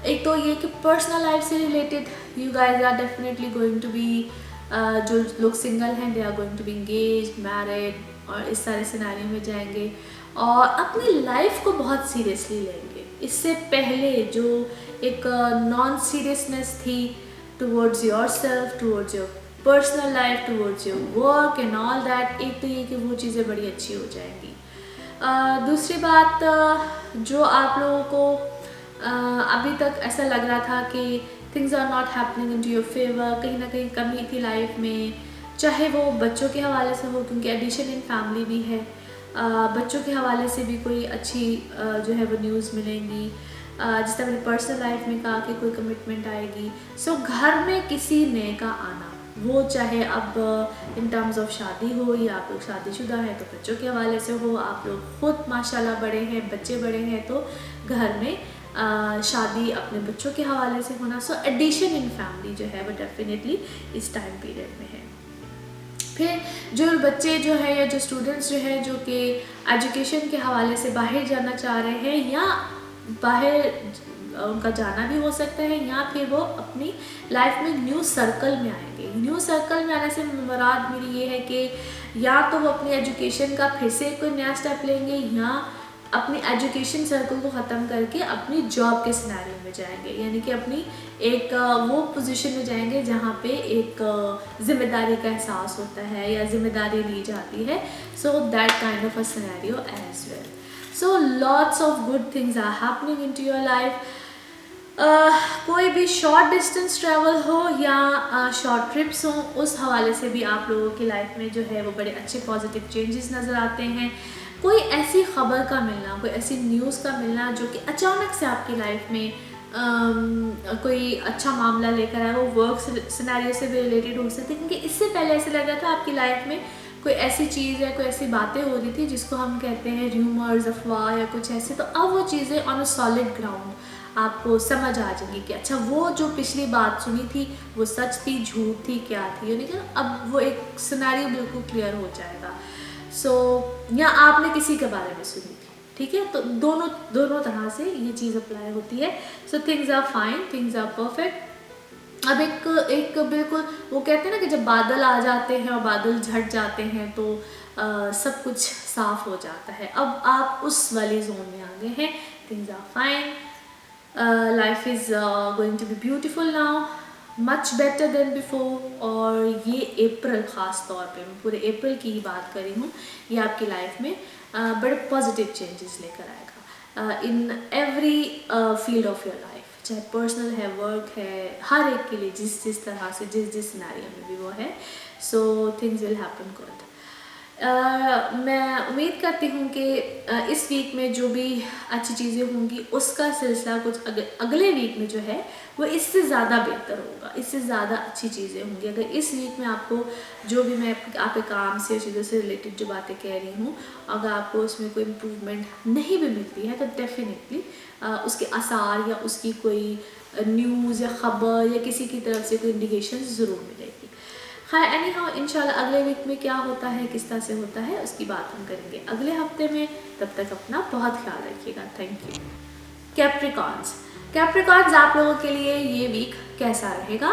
एक तो ये कि पर्सनल लाइफ से related you guys are definitely going to be, जो लोग सिंगल हैं they are going to be engaged, married और इस सारे सिनेरियो में जाएंगे और अपनी लाइफ को बहुत सीरियसली लेंगे। इससे पहले जो एक नॉन सीरियसनेस थी towards your self, towards your personal life, towards your work and all that, एक तो ये कि वो चीज़ें बड़ी अच्छी हो जाएंगी। दूसरी बात, जो आप लोगों को अभी तक ऐसा लग रहा था कि things are not happening in to your favour, कहीं ना कहीं कमी थी लाइफ में, चाहे वो बच्चों के हवाले से हो, क्योंकि एडिशन इन फैमिली भी है, बच्चों के हवाले से भी कोई अच्छी जो है वो न्यूज़ मिलेंगी, जिस तरह मैंने पर्सनल लाइफ में कहा कि कोई कमिटमेंट आएगी। सो घर में किसी नए का आना, वो चाहे अब इन टर्म्स ऑफ शादी हो या आप लोग शादीशुदा हैं तो बच्चों के हवाले से हो, आप लोग खुद माशाल्लाह बड़े हैं, बच्चे बड़े हैं तो घर में शादी अपने बच्चों के हवाले से होना। सो एडिशन इन फैमिली जो है वो डेफिनेटली इस टाइम पीरियड में है। फिर जो बच्चे जो है या जो स्टूडेंट्स जो है जो कि एजुकेशन के हवाले से बाहर जाना चाह रहे हैं या बाहर उनका जाना भी हो सकता है, या फिर वो अपनी लाइफ में न्यू सर्कल में आएंगे। न्यू सर्कल में आने से मुराद मेरी ये है कि या तो वो अपनी एजुकेशन का फिर से कोई नया स्टेप लेंगे या अपनी एजुकेशन सर्कल को ख़त्म करके अपनी जॉब के सिनेरियो में जाएंगे, यानी कि अपनी एक वो पोजीशन में जाएंगे जहाँ पे एक जिम्मेदारी का एहसास होता है या जिम्मेदारी ली जाती है। So that kind of a scenario as well. So lots of good things are happening in to your life. कोई भी शॉर्ट डिस्टेंस ट्रैवल हो या शॉर्ट ट्रिप्स हों, उस हवाले से भी आप लोगों की लाइफ में जो है वो बड़े अच्छे पॉजिटिव चेंजेस नज़र आते हैं। कोई ऐसी खबर का मिलना, कोई ऐसी न्यूज़ का मिलना जो कि अचानक से आपकी लाइफ में कोई अच्छा मामला लेकर आए, वो वर्क सिनेरियो से भी रिलेटेड हो सकते हैं, क्योंकि इससे पहले ऐसे लग रहा था आपकी लाइफ में कोई ऐसी चीज़ या कोई ऐसी बातें हो रही थी जिसको हम कहते हैं र्यूमर्स, अफवाह या कुछ ऐसे। तो अब वो चीज़ें ऑन अ सॉलिड ग्राउंड आपको समझ आ जाएगी कि अच्छा वो जो पिछली बात सुनी थी वो सच थी, झूठ थी, क्या थी, यानी कि अब वो एक सिनेरियो बिल्कुल क्लियर हो जाएगा। सो या आपने किसी के बारे में सुनी थी, ठीक है, तो दोनों तरह से ये चीज़ अप्लाई होती है। So things are fine, things are perfect. अब एक बिल्कुल वो कहते हैं ना कि जब बादल आ जाते हैं और बादल झट जाते हैं तो सब कुछ साफ हो जाता है। अब आप उस वाली जोन में आ गए हैं। Things are fine, life is going to be beautiful now, much better than before. और ये अप्रैल ख़ास तौर पे, मैं पूरे अप्रैल की ही बात कर रही हूँ, ये आपकी लाइफ में बड़े पॉजिटिव चेंजेस लेकर आएगा in every field of your life, चाहे पर्सनल है, वर्क है, हर एक के लिए जिस तरह से जिस सिनेरियो में भी वो है। So things will happen good. मैं उम्मीद करती हूँ कि इस वीक में जो भी अच्छी चीज़ें होंगी उसका सिलसिला कुछ अगले वीक में जो है वो इससे ज़्यादा बेहतर होगा, इससे ज़्यादा अच्छी चीज़ें होंगी। अगर इस वीक में आपको जो भी मैं आपके काम से चीज़ों से रिलेटेड जो बातें कह रही हूँ, अगर आपको उसमें कोई इम्प्रूवमेंट नहीं भी मिलती है तो डेफिनेटली उसके आसार या उसकी कोई न्यूज़ या ख़बर या किसी की तरफ से कोई इंडिकेशन ज़रूर मिलेगी। खैर एनी हाउ, इंशाल्लाह अगले वीक में क्या होता है, किस तरह से होता है, उसकी बात हम करेंगे अगले हफ्ते में। तब तक अपना बहुत ख्याल रखिएगा। Thank you. कैप्रिकॉर्न्स आप लोगों के लिए ये वीक कैसा रहेगा?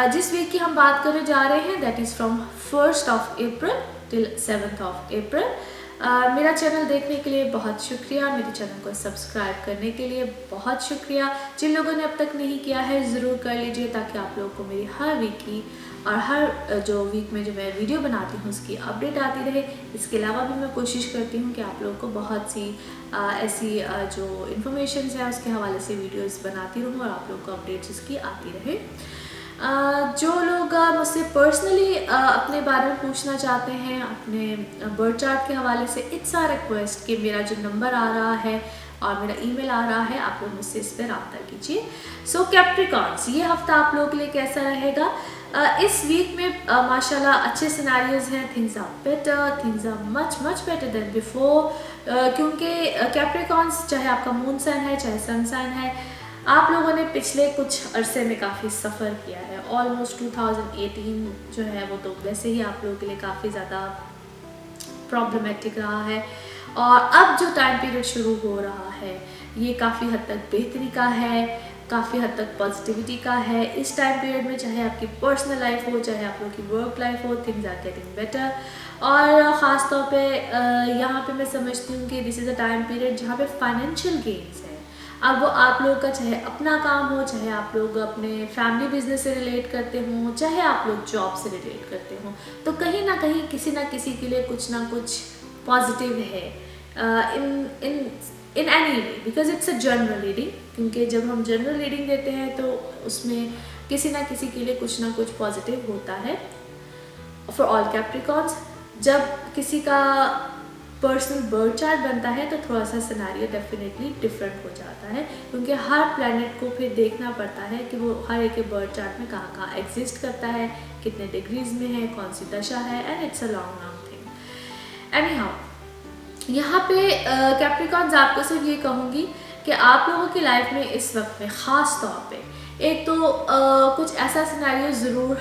जिस वीक की हम बात करने जा रहे हैं that is from 1st of April till 7th of April। मेरा चैनल देखने के लिए बहुत शुक्रिया, मेरे चैनल को सब्सक्राइब करने के लिए बहुत शुक्रिया। जिन लोगों ने अब तक नहीं किया है ज़रूर कर लीजिए, ताकि आप लोगों को मेरी हर वीक की और हर जो वीक में जो मैं वीडियो बनाती हूँ उसकी अपडेट आती रहे। इसके अलावा भी मैं कोशिश करती हूँ कि आप लोगों को बहुत सी ऐसी जो इन्फॉर्मेशन है उसके हवाले से वीडियोस बनाती रहूँ और आप लोगों को अपडेट्स उसकी आती रहे। जो लोग मुझसे पर्सनली अपने बारे में पूछना चाहते हैं अपने बर्थ चार्ट के हवाले से, इट्स अ रिक्वेस्ट कि मेरा जो नंबर आ रहा है और मेरा ईमेल आ रहा है, आप लोग मुझसे इस पर रब्ता कीजिए। सो कैप्रिकॉर्न्स, ये हफ्ता आप लोगों के लिए कैसा रहेगा? इस वीक में माशाल्लाह अच्छे सिनेरियोज हैं, things are better, things are much much better than before, क्योंकि कैप्रिकॉर्न्स चाहे आपका मून साइन है चाहे सन साइन है, आप लोगों ने पिछले कुछ अरसे में काफ़ी सफ़र किया है। ऑलमोस्ट 2018 जो है वो तो वैसे ही आप लोगों के लिए काफ़ी ज़्यादा प्रॉब्लमेटिक रहा है, और अब जो टाइम पीरियड शुरू हो रहा है ये काफ़ी हद तक बेहतरी का है, काफ़ी हद तक पॉजिटिविटी का है। इस टाइम पीरियड में चाहे आपकी पर्सनल लाइफ हो चाहे आप लोगों की वर्क लाइफ हो, थिंग्स आर गेटिंग बेटर। और ख़ास तौर पे यहाँ पे मैं समझती हूँ कि this is a time period जहाँ पे फाइनेंशियल गेन्स है। अब वो आप लोगों का चाहे अपना काम हो, चाहे आप लोग अपने फैमिली बिजनेस से रिलेट करते हो, चाहे आप लोग जॉब से रिलेट करते हो, तो कहीं ना कहीं किसी ना किसी के लिए कुछ ना कुछ पॉजिटिव है in any way, because it's a general reading. क्योंकि जब हम जनरल रीडिंग देते हैं तो उसमें किसी ना किसी के लिए कुछ ना कुछ पॉजिटिव होता है फॉर ऑल कैप्रिकॉर्न्स। जब किसी का पर्सनल बर्थ चार्ट बनता है तो थोड़ा सा सिनेरियो डेफिनेटली डिफरेंट हो जाता है, क्योंकि हर प्लैनेट को फिर देखना पड़ता है कि वो हर एक के बर्थ चार्ट में कहाँ कहाँ एग्जिस्ट करता है, कितने डिग्रीज में है, कौन सी दशा है, and it's a long long thing. Any how, यहाँ पे कैप्रिकॉर्न्स आपको सिर्फ ये कहूँगी कि आप लोगों की लाइफ में इस वक्त में ख़ास तौर पे एक तो कुछ ऐसा सिनेरियो ज़रूर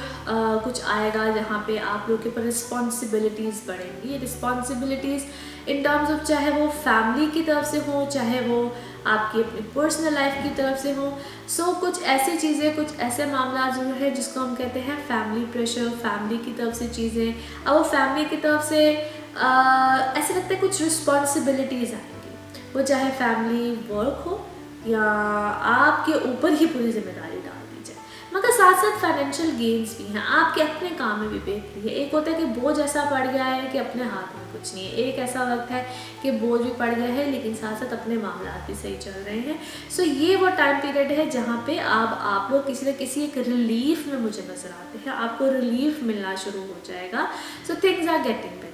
कुछ आएगा जहाँ पे आप लोगों के ऊपर रिस्पॉन्सिबिलिटीज़ बढ़ेंगी। रिस्पॉन्सिबिलिटीज़ इन टर्म्स ऑफ चाहे वो फैमिली की तरफ से हो चाहे वो आपकी अपनी पर्सनल लाइफ की तरफ से हो। सो कुछ ऐसी चीज़ें, कुछ ऐसे मामला ज़रूर है जिसको हम कहते हैं फैमिली प्रेशर, फैमिली की तरफ से चीज़ें। अब वो फैमिली की तरफ से ऐसे लगता है कुछ रिस्पॉन्सिबिलिटीज़ आएंगी, वो चाहे फैमिली वर्क हो या आपके ऊपर ही पूरी जिम्मेदारी डाल दी जाए। मगर साथ साथ फाइनेंशियल गेन्स भी हैं, आपके अपने काम में भी बेहतरी है। एक होता है कि बोझ ऐसा पड़ गया है कि अपने हाथ में कुछ नहीं है, एक ऐसा वक्त है कि बोझ भी पड़ गया है लेकिन साथ साथ अपने मामला भी सही चल रहे हैं। सो ये वो टाइम पीरियड है जहाँ पे आप लोग किसी न किसी एक रिलीफ में मुझे नज़र आते हैं, आपको रिलीफ मिलना शुरू हो जाएगा। So things are getting better.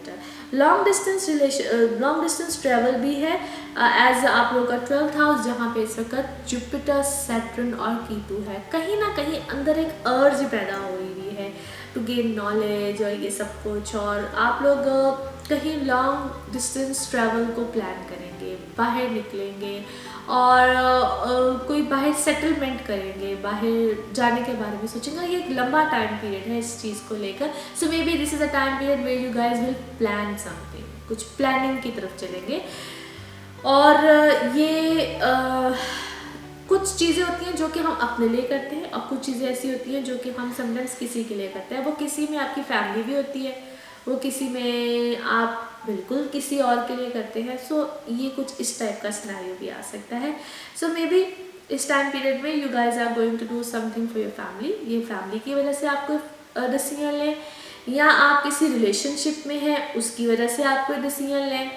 Long distance travel भी है एज आप लोग का 12th हाउस, जहाँ पे इस वक्त जुपिटर, सैटर्न और कीतु है। कहीं ना कहीं अंदर एक अर्ज पैदा हो रही है टू गेन नॉलेज और ये सब कुछ, और आप लोग कहीं लॉन्ग डिस्टेंस ट्रैवल को प्लान करेंगे, बाहर निकलेंगे और कोई बाहर सेटलमेंट करेंगे, बाहर जाने के बारे में सोचेंगे। ये एक लंबा टाइम पीरियड है इस चीज़ को लेकर। So maybe this is a time period where you guys will plan something, कुछ प्लानिंग की तरफ चलेंगे। और ये कुछ चीज़ें होती हैं जो कि हम अपने लिए करते हैं और कुछ चीज़ें ऐसी होती हैं जो कि हम समटाइम्स किसी के लिए करते हैं। वो किसी में आपकी फैमिली भी होती है, वो किसी में आप बिल्कुल किसी और के लिए करते हैं। सो ये कुछ इस टाइप का सिनेरियो भी आ सकता है। सो मे बी इस टाइम पीरियड में you guys are going to do something for your family. ये फैमिली की वजह से आपको डिसीजन लें, या आप किसी रिलेशनशिप में हैं उसकी वजह से आप कोई डिसीजन लें।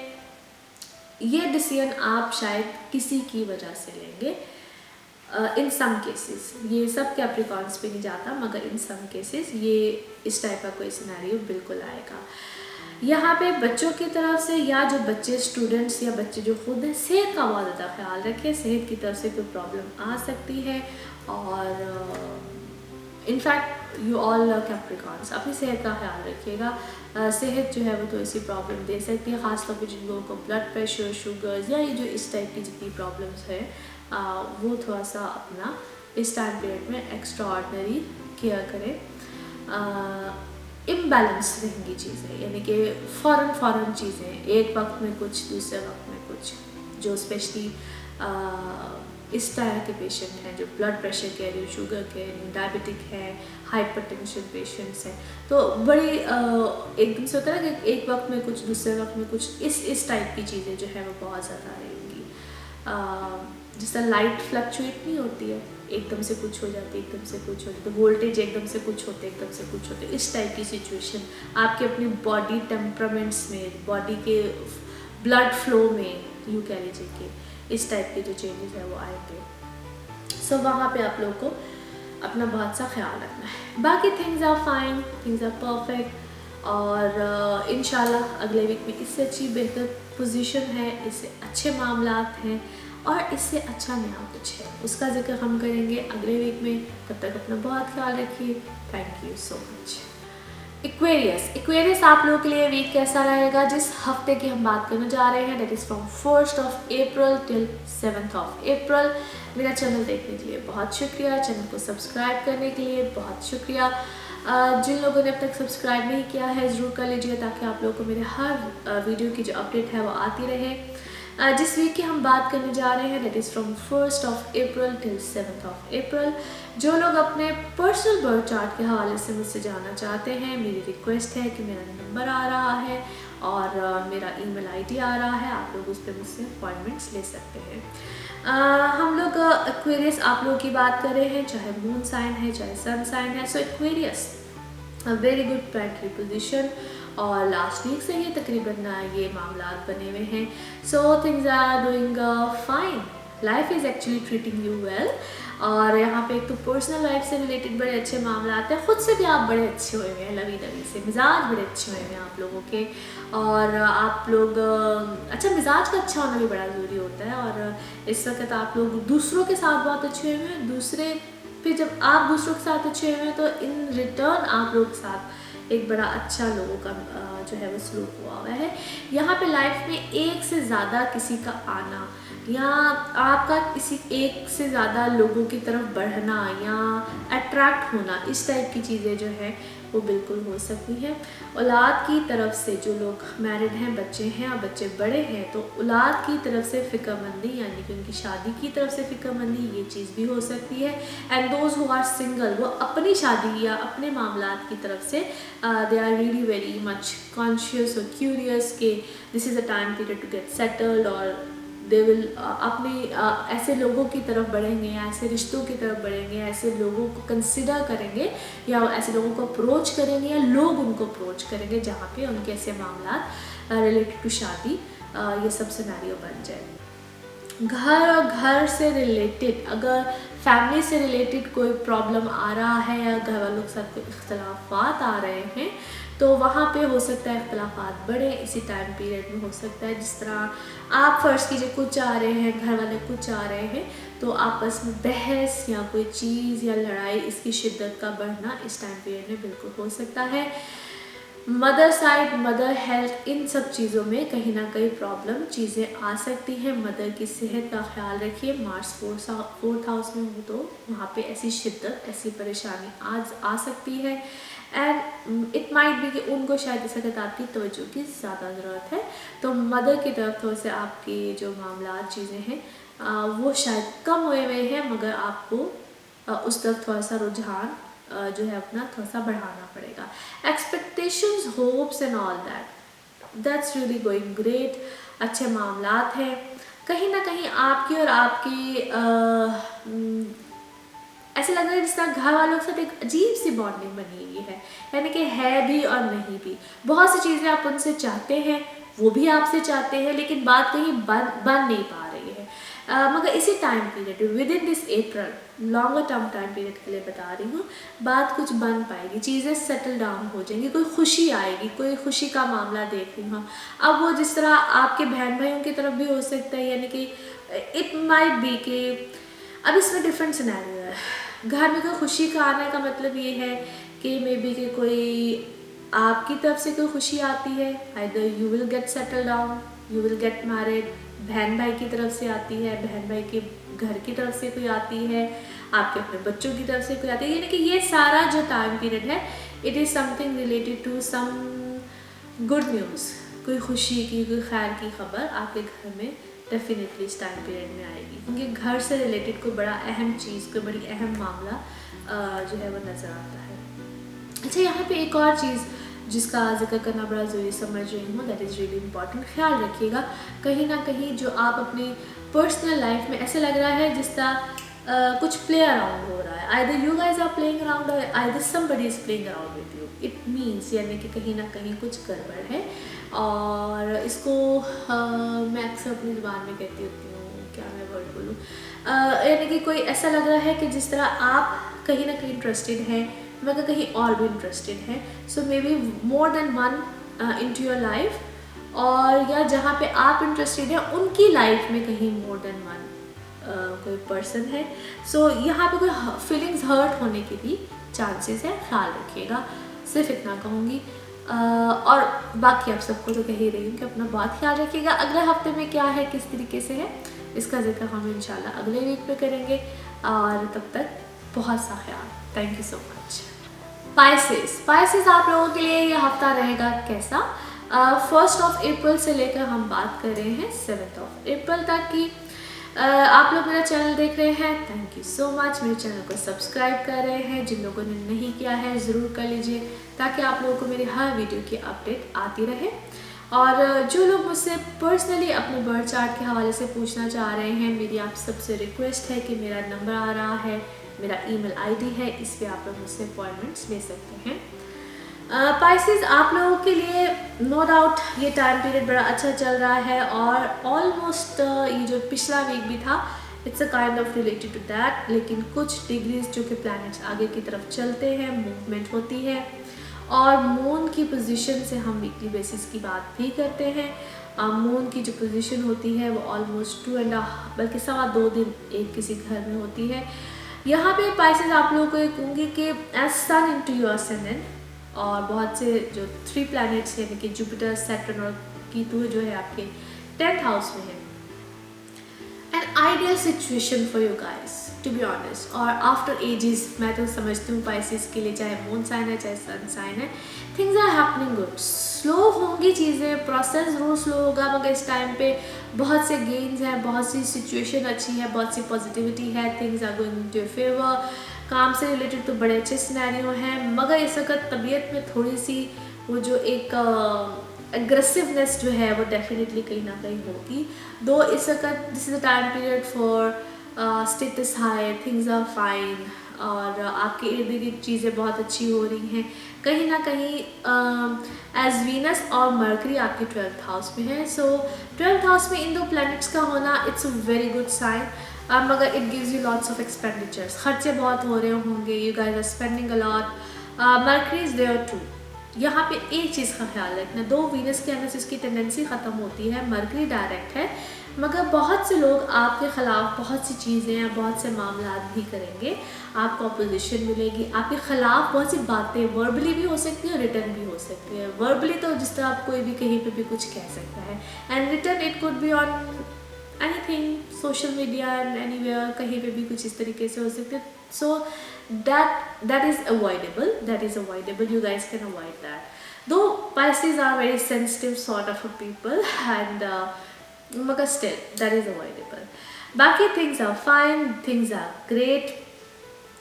ये डिसीजन आप शायद किसी की वजह से लेंगे। इन सम केसेस, ये सब कैप्रिकॉर्न्स पे नहीं जाता, मगर इन सम केसेस ये इस टाइप का कोई सिनेरियो बिल्कुल आएगा। यहाँ पे बच्चों की तरफ से या जो बच्चे स्टूडेंट्स या बच्चे जो खुद हैं, सेहत का बहुत ज़्यादा ख्याल रखें। सेहत की तरफ से कोई प्रॉब्लम आ सकती है, और इनफैक्ट यू ऑल कैप्रिकॉर्न्स अपनी सेहत का ख्याल रखिएगा। सेहत जो है वो तो ऐसी प्रॉब्लम दे सकती है, ख़ासतौर पे जिन लोगों को ब्लड प्रेशर, शुगर्स या ये जो इस टाइप की जितनी प्रॉब्लम्स है वो थोड़ा सा अपना इस टाइम पीरियड में एक्स्ट्रा ऑर्डिनरी केयर करें। इम्बैलेंस रहेंगी चीज़ें, यानी कि फ़ौरन चीज़ें, एक वक्त में कुछ दूसरे वक्त में कुछ। जो स्पेशली इस तरह के पेशेंट हैं जो ब्लड प्रेशर के हैं, शुगर के हैं, डायबिटिक हैं, हाइपरटेंशन पेशेंट्स हैं, तो बड़ी एकदम से होता है ना कि एक वक्त में कुछ दूसरे वक्त में कुछ, इस टाइप की चीज़ें जो है वो बहुत ज़्यादा रहेंगी। जिस तरह लाइट फ्लक्चुएट नहीं होती है, एकदम से कुछ हो जाती है, एकदम से कुछ हो जाती है, वोल्टेज एकदम से कुछ होते, एकदम से कुछ होते, इस टाइप की सिचुएशन आपके अपनी बॉडी टेम्परामेंट्स में, बॉडी के ब्लड फ्लो में, यूँ कह लीजिए कि इस टाइप के जो चेंजेस है वो आएंगे। सो वहाँ पे आप लोग को अपना बहुत सा ख्याल रखना है। बाकी things are fine, things are perfect, और इंशाल्लाह अगले वीक में इससे अच्छी बेहतर पोजीशन है, इससे अच्छे मामलात हैं, और इससे अच्छा नया कुछ है, उसका जिक्र हम करेंगे अगले वीक में। तब तक अपना बहुत ख्याल रखिए। Thank you so much. Aquarius आप लोगों के लिए वीक कैसा रहेगा? जिस हफ्ते की हम बात करने जा रहे हैं, that is from 1st of April till 7th of April। मेरा चैनल देखने के लिए बहुत शुक्रिया, चैनल को सब्सक्राइब करने के लिए बहुत शुक्रिया। जिन लोगों ने अब तक सब्सक्राइब नहीं किया है ज़रूर कर लीजिए, ताकि आप लोगों को मेरे हर वीडियो की जो अपडेट है वो आती रहे। जिस वीक की हम बात करने जा रहे हैं, that is from 1st of April till 7th of April। जो लोग अपने पर्सनल बर्थ चार्ट के हवाले से मुझसे जानना चाहते हैं, मेरी रिक्वेस्ट है कि मेरा नंबर आ रहा है और मेरा ईमेल आईडी आ रहा है, आप लोग उस पर मुझसे अपॉइंटमेंट्स ले सकते हैं। हम लोग एक्वेरियस आप लोगों की बात कर रहे हैं, चाहे मून साइन है चाहे सन साइन है। So Aquarius very good planetary position, और लास्ट वीक से ही तकरीबन ये मामला बने हुए हैं। So things are doing fine, life is actually treating you well. और यहाँ पे एक तो पर्सनल लाइफ से रिलेटेड बड़े अच्छे मामला आते हैं, ख़ुद से भी आप बड़े अच्छे हुए हैं, लवी से मिजाज बड़े अच्छे हुए हैं आप लोगों के। और आप लोग अच्छा, मिजाज का अच्छा होना भी बड़ा ज़रूरी होता है। और इस वक्त आप लोग दूसरों के साथ बहुत अच्छे हुए हैं, दूसरे फिर जब आप दूसरों के साथ अच्छे हुए हैं तो इन रिटर्न आप लोग के साथ एक बड़ा अच्छा लोगों का जो है वो सलूक हुआ है। यहाँ पे लाइफ में एक से ज़्यादा किसी का आना, या आपका किसी एक से ज़्यादा लोगों की तरफ बढ़ना या अट्रैक्ट होना, इस टाइप की चीज़ें जो है वो बिल्कुल हो सकती हैं। औलाद की तरफ से जो लोग मैरिड हैं, बच्चे हैं और बच्चे बड़े हैं, तो औलाद की तरफ से फ़िक्रमंदी, यानी कि उनकी शादी की तरफ से फ़िक्रमंदी, ये चीज़ भी हो सकती है। And those who are single, वो अपनी शादी या अपने मामलात की तरफ से they are really very much conscious और क्यूरियस कि this is a time period to get settled, और दे विल अपने ऐसे लोगों की तरफ बढ़ेंगे या ऐसे रिश्तों की तरफ बढ़ेंगे, ऐसे लोगों को कंसिडर करेंगे या ऐसे लोगों को अप्रोच करेंगे या लोग उनको अप्रोच करेंगे जहाँ पे उनके ऐसे मामला रिलेटेड टू शादी ये सब सिनेरियो बन जाए। घर और घर से रिलेटेड, अगर फैमिली से रिलेटेड कोई प्रॉब्लम आ रहा है या घर वालों के साथ कोई इख्तलाफात आ रहे हैं, तो वहाँ पे हो सकता है इख्तलाफात बढ़े इसी टाइम पीरियड में। हो सकता है जिस तरह आप फ़र्ज़ कीजिए कुछ चाह रहे हैं, घर वाले कुछ चाह रहे हैं, तो आपस में बहस या कोई चीज़ या लड़ाई, इसकी शिद्दत का बढ़ना इस टाइम पीरियड में बिल्कुल हो सकता है। मदर साइड, मदर हेल्थ, इन सब चीज़ों में कहीं ना कहीं प्रॉब्लम चीज़ें आ सकती हैं। मदर की सेहत का ख्याल रखिए। मार्च 4th हाउस में हो तो वहाँ पे ऐसी शिद्दत, ऐसी परेशानी आज आ सकती है। एंड इट माइट भी कि उनको शायद इस वक्त आपकी तवज्जो की ज़्यादा ज़रूरत है, तो मदर की तरफ थोड़े से आपके जो मामला चीज़ें हैं वो शायद कम हुए हैं, मगर आपको उस तरफ थोड़ा सा रुझान जो है अपना थोड़ा सा बढ़ाना पड़ेगा। Expectations, hopes and all that's really going great. अच्छे मामलात हैं। कहीं ना कहीं आपकी और आपकी ऐसा लग रहा है जिस तरह घर वालों के साथ एक अजीब सी बॉन्डिंग बनी हुई है, यानी कि है भी और नहीं भी। बहुत सी चीज़ें आप उनसे चाहते हैं, वो भी आपसे चाहते हैं, लेकिन बात कहीं बन नहीं पा रही है। मगर इसी time period with in this April, longer term time period के लिए बता रही हूँ, बात कुछ बन पाएगी, चीज़ें सेटल डाउन हो जाएंगी, कोई खुशी आएगी, कोई खुशी का मामला देख रही हूँ। अब वो जिस तरह आपके बहन भाइयों की तरफ भी हो सकता है, यानी कि इट माइट बी कि अब इसमें डिफरेंट सिनेरियो है। घर में कोई खुशी का आने का मतलब ये है कि मे बी कि कोई आपकी तरफ से कोई खुशी आती है, either you will get settle down, you will get married, बहन भाई की तरफ से आती है, बहन भाई के घर की तरफ से कोई आती है, आपके अपने बच्चों की तरफ से कोई आती है, यानी कि ये सारा जो टाइम पीरियड है it is something related to some good news, कोई खुशी की, कोई खैर की खबर आपके घर में डेफिनेटली इस टाइम पीरियड में आएगी, क्योंकि घर से रिलेटेड कोई बड़ा अहम चीज़, कोई बड़ी अहम मामला जो है वो नज़र आता है। अच्छा, यहाँ पे एक और चीज़ जिसका जिक्र करना बड़ा ज़रूरी समझ रही हूँ, दैट इज़ रियली इम्पॉर्टेंट। ख्याल रखिएगा, कहीं ना कहीं जो आप अपनी पर्सनल लाइफ में ऐसे लग रहा है जिस तरह कुछ प्ले अराउंड हो रहा है, either you guys are playing around और either somebody is playing around with you. It means यानी कि कहीं ना कहीं कुछ गड़बड़ है, और इसको मैं अक्सर अपनी ज़ुबान में कहती होती हूँ, क्या मैं वर्ड बोलूँ, यानी कि कोई ऐसा लग रहा है कि जिस तरह आप कहीं ना कहीं इंटरेस्टेड हैं मगर कहीं और भी इंटरेस्टेड हैं। So maybe more than one into your life, और या जहाँ पे आप इंटरेस्टेड हैं उनकी लाइफ में कहीं मोर देन वन कोई पर्सन है। सो यहाँ पे कोई फीलिंग्स हर्ट होने के भी चांसेस है, ख्याल रखिएगा, सिर्फ इतना कहूँगी। और बाकी आप सबको तो कह ही रही हूँ कि अपना बहुत ख्याल रखिएगा। अगले हफ्ते में क्या है, किस तरीके से है, इसका जिक्र हम इंशाल्लाह अगले वीक पे करेंगे। और तब तक बहुत सा ख्याल। Thank you so much. Spices आप लोगों के लिए ये हफ्ता रहेगा कैसा? 1 अप्रैल से लेकर हम बात कर रहे हैं 7 अप्रैल तक की। आप लोग मेरा चैनल देख रहे हैं, थैंक यू सो मच। मेरे चैनल को सब्सक्राइब कर रहे हैं, जिन लोगों ने नहीं किया है ज़रूर कर लीजिए, ताकि आप लोगों को मेरी हर वीडियो की अपडेट आती रहे। और जो लोग मुझसे पर्सनली अपने बर्थ चार्ट के हवाले से पूछना चाह रहे हैं, मेरी आप सबसे रिक्वेस्ट है कि मेरा नंबर आ रहा है, मेरा ईमेल आईडी है, इस पर आप लोग मुझसे अपॉइंटमेंट्स ले सकते हैं। पाइसेस आप लोगों के लिए नो डाउट ये टाइम पीरियड बड़ा अच्छा चल रहा है, और ऑलमोस्ट ये जो पिछला वीक भी था, it's a kind of related to that. लेकिन कुछ डिग्रीज जो कि प्लैनेट्स आगे की तरफ चलते हैं, मूवमेंट होती है, और मून की पोजीशन से हम वीकली बेसिस की बात भी करते हैं। मून की जो पोजीशन होती है वो ऑलमोस्ट 2.5 बल्कि 2.25 दिन एक किसी घर में होती है। यहाँ पे पाइसेस आप लोगों को ये कहूँगी कि as sun into your ascendant, और बहुत से जो 3 प्लैनेट्स यानी कि जुपिटर, सैटर्न और कीतु जो है आपके 10th हाउस में है। An ideal situation for you guys to be honest. और आफ्टर एजेस मैं तो समझती हूँ पाइसेस के लिए, चाहे मून साइन है चाहे सन साइन है, things are happening good. Slow होंगी चीज़ें, प्रोसेस जरूर स्लो होगा, मगर इस टाइम पे बहुत से गेन्स हैं, बहुत सी सिचुएशन अच्छी है, बहुत सी पॉजिटिविटी है, things are going to your favour. काम से रिलेटेड तो बड़े अच्छे सिनेरियो हैं, मगर इस वक्त तबीयत में थोड़ी सी वो जो एक एग्रेसिवनेस जो है वो डेफिनेटली कहीं ना कहीं होगी। दो इस वक्त this is the time period for status high, things are fine, और आपके इर्द गिर्द चीज़ें बहुत अच्छी हो रही हैं। कहीं ना कहीं एज वीनस और मर्करी आपके 12th हाउस में है। सो 12th हाउस में इन 2 प्लैनेट्स का होना it's a very good sign. मगर it gives you lots of expenditures, खर्चे बहुत हो रहे होंगे, you guys are spending a lot. Mercury is there too. यहाँ पे एक चीज़ का ख्याल रखना, 2 वीनस के आने से उसकी टेंडेंसी ख़त्म होती है, मर्करी डायरेक्ट है, मगर बहुत से लोग आपके ख़िलाफ़ बहुत सी चीज़ें या बहुत से मामला भी करेंगे, आपको अपोजिशन मिलेगी, आपके ख़िलाफ़ बहुत सी बातें वर्बली भी हो सकती है और रिटर्न भी हो सकती है। वर्बली तो जिस तरह आप कोई भी कहीं पे भी कुछ कह सकता है, and return it could be on anything, social media and anywhere, कहीं पे भी कुछ इस तरीके से हो सकते हैं। सो that is avoidable, you guys can avoid that, though Pisces are very sensitive sort of a people, and मगर still that is avoidable। बाकी things are fine, things are great।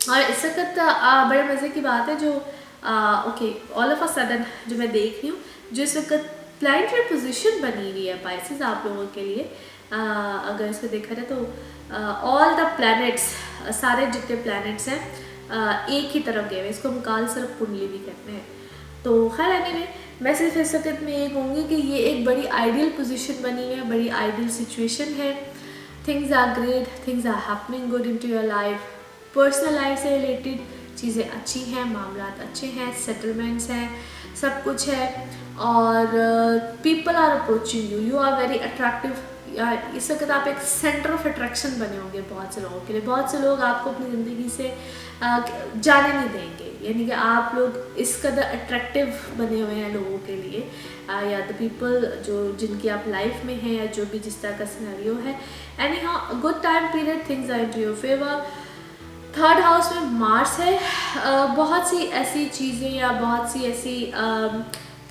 और इस वक्त बड़े मज़े की बात है जो okay all of a sudden जो मैं देख रही हूँ, जो इस वक्त प्लैनेटरी पोजीशन बनी हुई है पाइसेस आप लोगों के लिए, अगर इसको देखा जाए तो ऑल द प्लैनेट्स, सारे जितने प्लैनेट्स हैं एक ही तरफ गए हुए, इसको हम काल सर्प कुंडली भी कहते हैं। तो खैर एनीवे मैं सिर्फ इस वक्त में ये कहूँगी कि ये एक बड़ी आइडियल पोजीशन बनी है, बड़ी आइडियल सिचुएशन है। Things are great, things are happening good into your life. Personal life से रिलेटेड चीज़ें अच्छी हैं, मामलात अच्छे हैं, सेटलमेंट्स हैं, सब कुछ है, और people are approaching you, you are very attractive. यार इस वक्त आप एक सेंटर ऑफ अट्रैक्शन बने होंगे बहुत से लोगों के लिए। बहुत से लोग आपको अपनी ज़िंदगी से जाने नहीं देंगे, यानी कि आप लोग इस कदर अट्रैक्टिव बने हुए हैं लोगों के लिए, या द पीपल जो जिनकी आप लाइफ में हैं, या जो भी जिस तरह का सिनेरियो है। Anyhow good time period, things are into your favour. 3rd house में मार्स है। बहुत सी ऐसी चीज़ें या बहुत सी ऐसी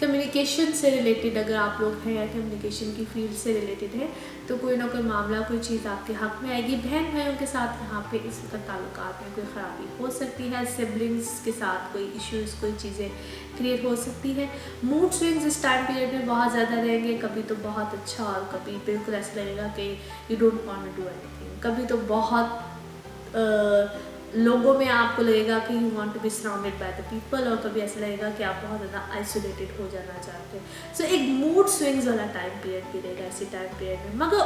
कम्युनिकेशन से रिलेटेड अगर आप लोग हैं या कम्युनिकेशन की फील्ड से रिलेटेड है, तो कोई ना कोई मामला, कोई चीज़ आपके हक में आएगी। बहन भाइयों के साथ यहाँ पे इस वक्त ताल्लुकात में कोई ख़राबी हो सकती है, सिबलिंग्स के साथ कोई इश्यूज़, कोई चीज़ें क्रिएट हो सकती है। मूड स्विंग्स इस टाइम पीरियड में बहुत ज़्यादा रहेंगे, कभी तो बहुत अच्छा और कभी बिल्कुल ऐसा लगेगा कि you don't want to do anything. कभी तो बहुत लोगों में आपको लगेगा कि you want to be surrounded by the people, और कभी ऐसा लगेगा कि आप बहुत ज़्यादा आइसोलेटेड हो जाना चाहते हैं। सो एक मूड स्विंग्स वाला टाइम पीरियड भी रहेगा इसी टाइम पीरियड में। मगर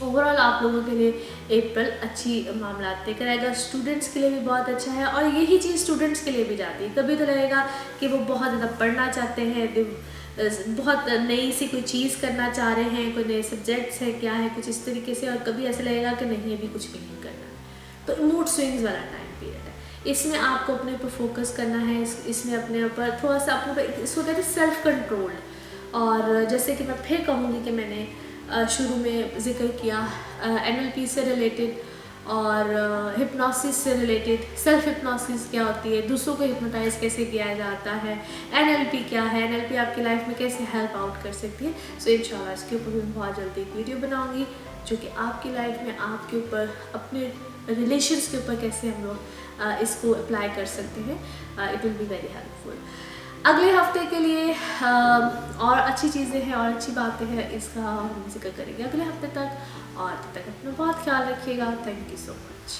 ओवरऑल आप लोगों के लिए अप्रैल अच्छी मामला लेकर आएगा। स्टूडेंट्स के लिए भी बहुत अच्छा है, और यही चीज़ स्टूडेंट्स के लिए भी जाती है। कभी तो लगेगा कि वो बहुत ज़्यादा पढ़ना चाहते हैं, बहुत नई सी कोई चीज़ करना चाह रहे हैं, कोई नए सब्जेक्ट्स है, क्या है, कुछ इस तरीके से, और कभी ऐसा लगेगा कि नहीं अभी कुछ भी नहीं करना। तो मूड स्विंग्स वाला टाइम पीरियड है, इसमें आपको अपने ऊपर फोकस करना है, इसमें अपने ऊपर थोड़ा सा अपने इसको कहते हैं सेल्फ कंट्रोल। और जैसे कि मैं फिर कहूँगी कि मैंने शुरू में जिक्र किया NLP से रिलेटेड और हिप्नोसिस से रिलेटेड। सेल्फ हिप्नोसिस क्या होती है, दूसरों को हिप्नोटाइज कैसे किया जाता है, NLP क्या है, NLP आपकी लाइफ में कैसे हेल्प आउट कर सकती है। सो इंशाल्लाह इसके ऊपर भी मैं बहुत जल्दी एक वीडियो बनाऊंगी जो कि आपकी लाइफ में आपके ऊपर, अपने रिलेशंस के ऊपर कैसे हम लोग इसको अप्लाई कर सकते हैं। It will be very helpful. अगले हफ्ते के लिए और अच्छी चीज़ें हैं और अच्छी बातें हैं, इसका हम जिक्र करेंगे अगले हफ्ते तक। और तब तक अपना बहुत ख्याल रखिएगा। Thank you so much.